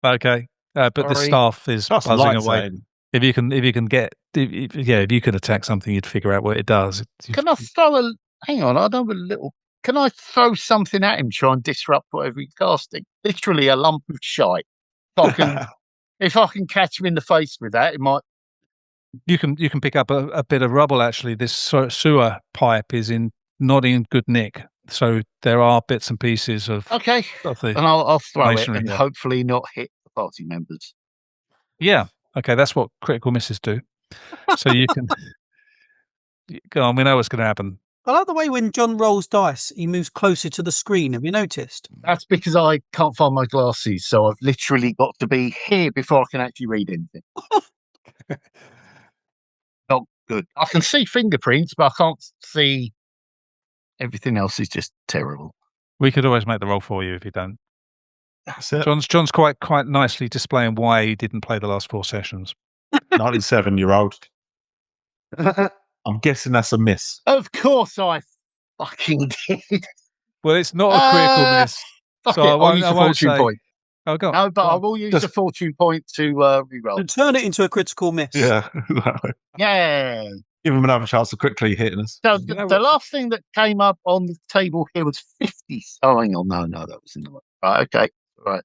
Okay, but the Sorry. staff is That's buzzing light away. zone. If you can get, if you could attack something, you'd figure out what it does. Can I throw a? Hang on, I don't have a little can I throw something at him, try and disrupt whatever he's casting? Literally a lump of shite. If I can catch him in the face with that, it might. You can pick up a bit of rubble. Actually, this sewer pipe is not in good nick, so there are bits and pieces of Okay, of the and I'll throw it masonry and there. hopefully not hit the party members. Yeah, okay, that's what critical misses do. So you can go on. We know what's going to happen. I like the way when John rolls dice, he moves closer to the screen. Have you noticed? That's because I can't find my glasses, so I've literally got to be here before I can actually read anything. Not good. I can see fingerprints, but I can't see everything else. Is just terrible. We could always make the roll for you if you don't. That's it. John's quite nicely displaying why he didn't play the last 4 sessions. 97-year-old. I'm guessing that's a miss. Of course, I fucking did. Well, it's not a critical miss. Fuck So it, I I'll won't- use I the won't fortune say- point. Oh, go on. No, but Go I on. will use Just- the fortune point to reroll. And turn it into a critical miss. Yeah. Yeah. Give him another chance of quickly hitting us. So You know the what- last thing that came up on the table here was 50. Oh, hang on. No, that was in the right. Okay. Right.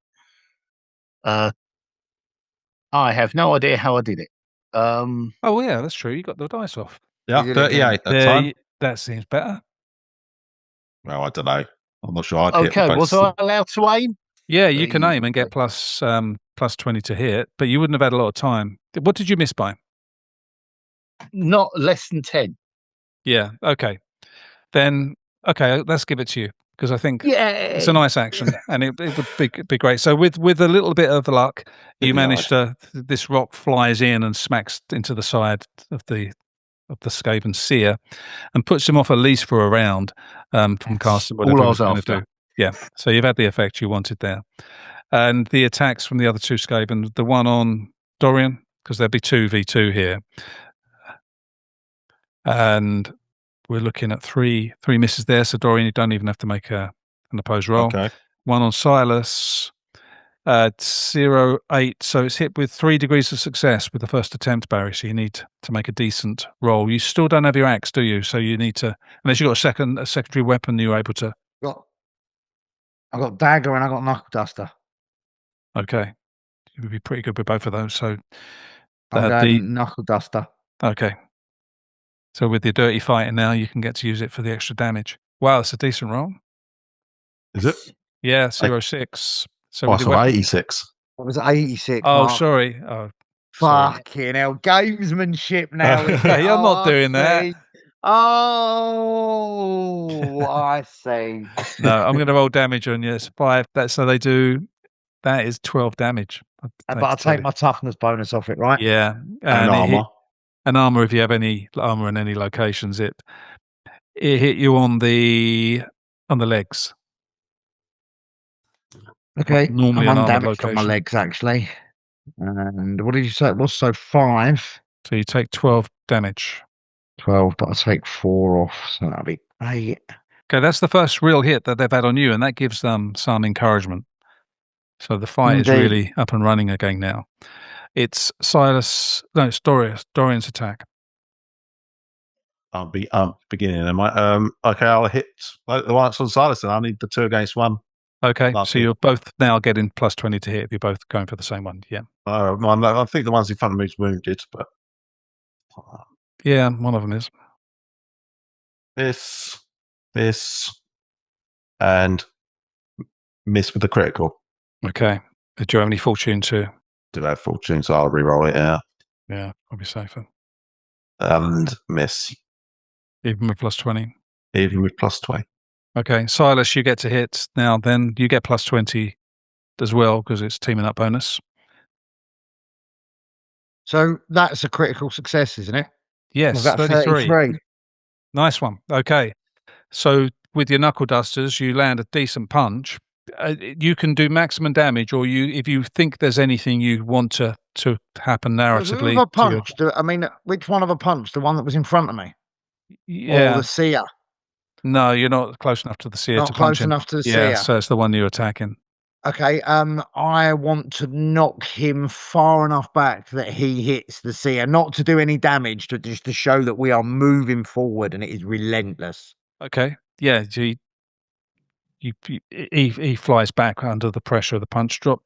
I have no idea how I did it. Oh, yeah, that's true. You got the dice off. Yeah, You did it again. 38 that time. That seems better. Well, I don't know. I'm not sure I'd hit okay. both. Was I allowed to aim? Yeah, you can Hey, aim and get plus 20 to hit, but you wouldn't have had a lot of time. What did you miss by? Not less than 10. Yeah, okay. Then, okay, let's give it to you because I think Yeah. it's a nice action and it would be great. So with a little bit of luck, you Good managed to, this rock flies in and smacks into the side of the Skaven seer and puts him off at least for a round from casting all whatever I he was was going to after. do. Yeah, so you've had the effect you wanted there. And the attacks from the other 2 Skaven, the one on Dorian, because there'd be 2v2 here. And we're looking at three misses there. So Dorian, you don't even have to make an opposed roll. Okay. One on Silas, 0-8. So it's hit with 3 degrees of success with the first attempt, Barry. So you need to make a decent roll. You still don't have your axe, do you? So you need to, unless you've got a secondary weapon, you're able to. I got dagger and I got knuckle duster. Okay. You would be pretty good with both of those. So I'm the going knuckle duster. okay. So with the dirty fighting now, you can get to use it for the extra damage. Wow, that's a decent roll. Is it? Yeah, 0-6. So Oh, with so your weapon. 86. What was it, 86? Oh, Mark? sorry. Oh, sorry. Fucking hell. Gamesmanship now. isn't it? You're not I doing that. see. Oh, I see. No, I'm going to roll damage on you. It's 5. So they do. That is 12 damage. But I'll take my toughness bonus off it, right? Yeah, And it hit- armor. and armor. If you have any armor in any locations, it hit you on the legs. Okay. Normally I'm an armored undamaged on my location. legs, actually. And what did you say it was? So 5. So you take 12 damage. 12, but I'll take 4 off. So that'll be 8. Okay, that's the first real hit that they've had on you, and that gives them some encouragement. So the fight is Indeed. really up and running again now. It's it's Dorian's attack. I'll be beginning. Okay, I'll hit the one that's on Silas, and I need the 2 against 1. Okay, Last so hit. you're both now getting plus 20 to hit if you're both going for the same one. Yeah. I think the ones in front of me is wounded, but Yeah, one of them is. this, and miss with the critical. Okay. Do you have any fortune to? Do have fortune, so I'll re-roll it, yeah. Yeah, probably safer. And miss, Even with plus 20. even with plus 20. Okay, Silas, you get to hit. Now then you get plus 20 as well because it's teaming up bonus. So that's a critical success, isn't it? Yes, Was that 33. Nice one. Okay. So with your knuckle dusters, you land a decent punch. You can do maximum damage, or if you think there's anything you want to happen narratively. Who have I punched? I mean, which one have I punched? The one that was in front of me? Yeah. Or the seer? No, you're not close enough to the seer Not to punch close him. enough to the Yeah, seer. so it's the one you're attacking. Okay, I want to knock him far enough back that he hits the seer, not to do any damage, but just to show that we are moving forward and it is relentless. Okay. Yeah, he flies back under the pressure of the punch drop.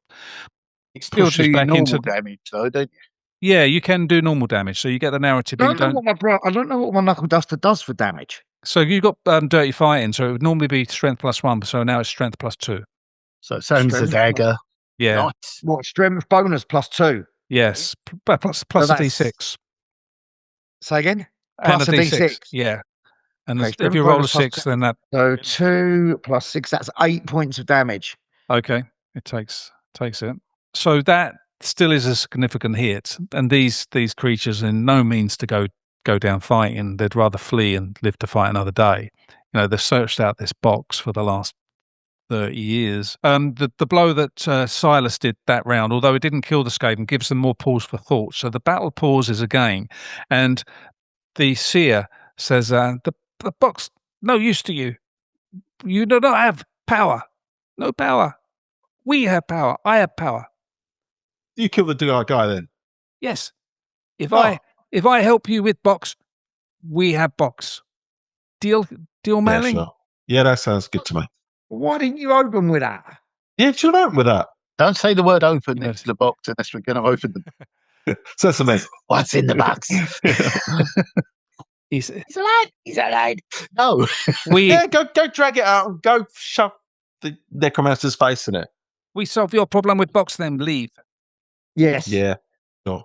You still Pushes do your back normal into damage, though, don't you? Yeah, you can do normal damage, so you get the narrative, but you don't. I don't know what my knuckle duster does for damage. So you got dirty fighting, so it would normally be strength +1, so now it's strength +2. So same as the Strength dagger. Yeah. Nice. What strength bonus +2? Yes. Plus So a that's- D6 Say again. and Plus a a D6. D6. Yeah. And Okay, if strength you roll a bonus plus 6, then that So 2 plus 6. That's 8 points of damage. okay. It takes it. So that still is a significant hit, and these creatures in no means to go down fighting. They'd rather flee and live to fight another day. They've searched out this box for the last 30 years. The blow that Silas did that round, although it didn't kill the Skaven, gives them more pause for thought. So the battle pauses again, and the seer says, the box, no use to you. You do not have power. No power. We have power. I have power. You kill the guy then. Yes. If Oh. I help you with box, we have box. Deal Yeah, mailing? sure. Yeah, that sounds good to me. Why didn't you open with that? Yeah, chill out with that. Don't say the word open You know, next to the box unless we're going to open the Sesame. What's in the box? He's He's alive. He's alive. No. we Yeah, go drag it out and go shove the necromancer's face in it. we solve your problem with box, then leave. Yes. Yeah, sure.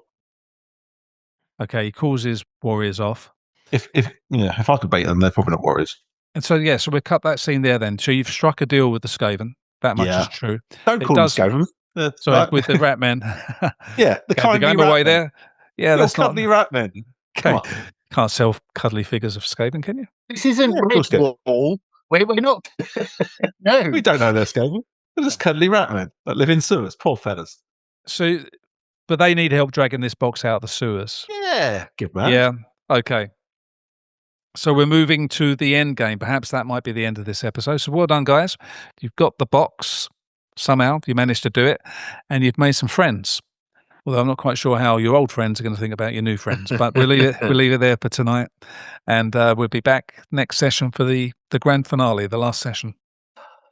Okay, he calls his warriors off. If I could beat them, they're probably not warriors. And so so we'll cut that scene there then. So you've struck a deal with the Skaven. That much Yeah. is true. Don't It call does- them Skaven. So with the rat men. Yeah, the the kindly game rat away men. there. Yeah, Your that's not cuddly rat men. Come okay. on. Can't sell cuddly figures of Skaven, can you? This isn't Yeah, of course you Redwall. We're not. No. We don't know they're Skaven. They're just cuddly rat men that live in sewers. Poor fellas. So but they need help dragging this box out of the sewers. Yeah, give them Yeah. Okay. So we're moving to the end game. Perhaps that might be the end of this episode. So well done, guys. You've got the box somehow. You managed to do it, and you've made some friends. Although I'm not quite sure how your old friends are going to think about your new friends, but we'll leave it there for tonight, and we'll be back next session for the grand finale, the last session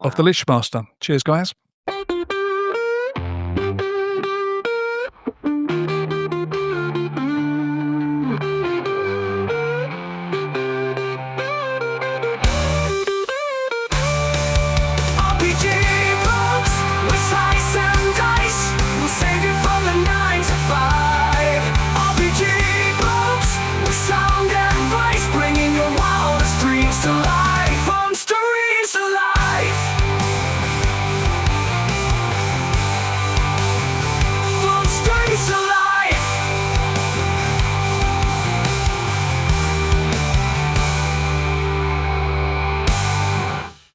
of the Lichemaster. Cheers, guys.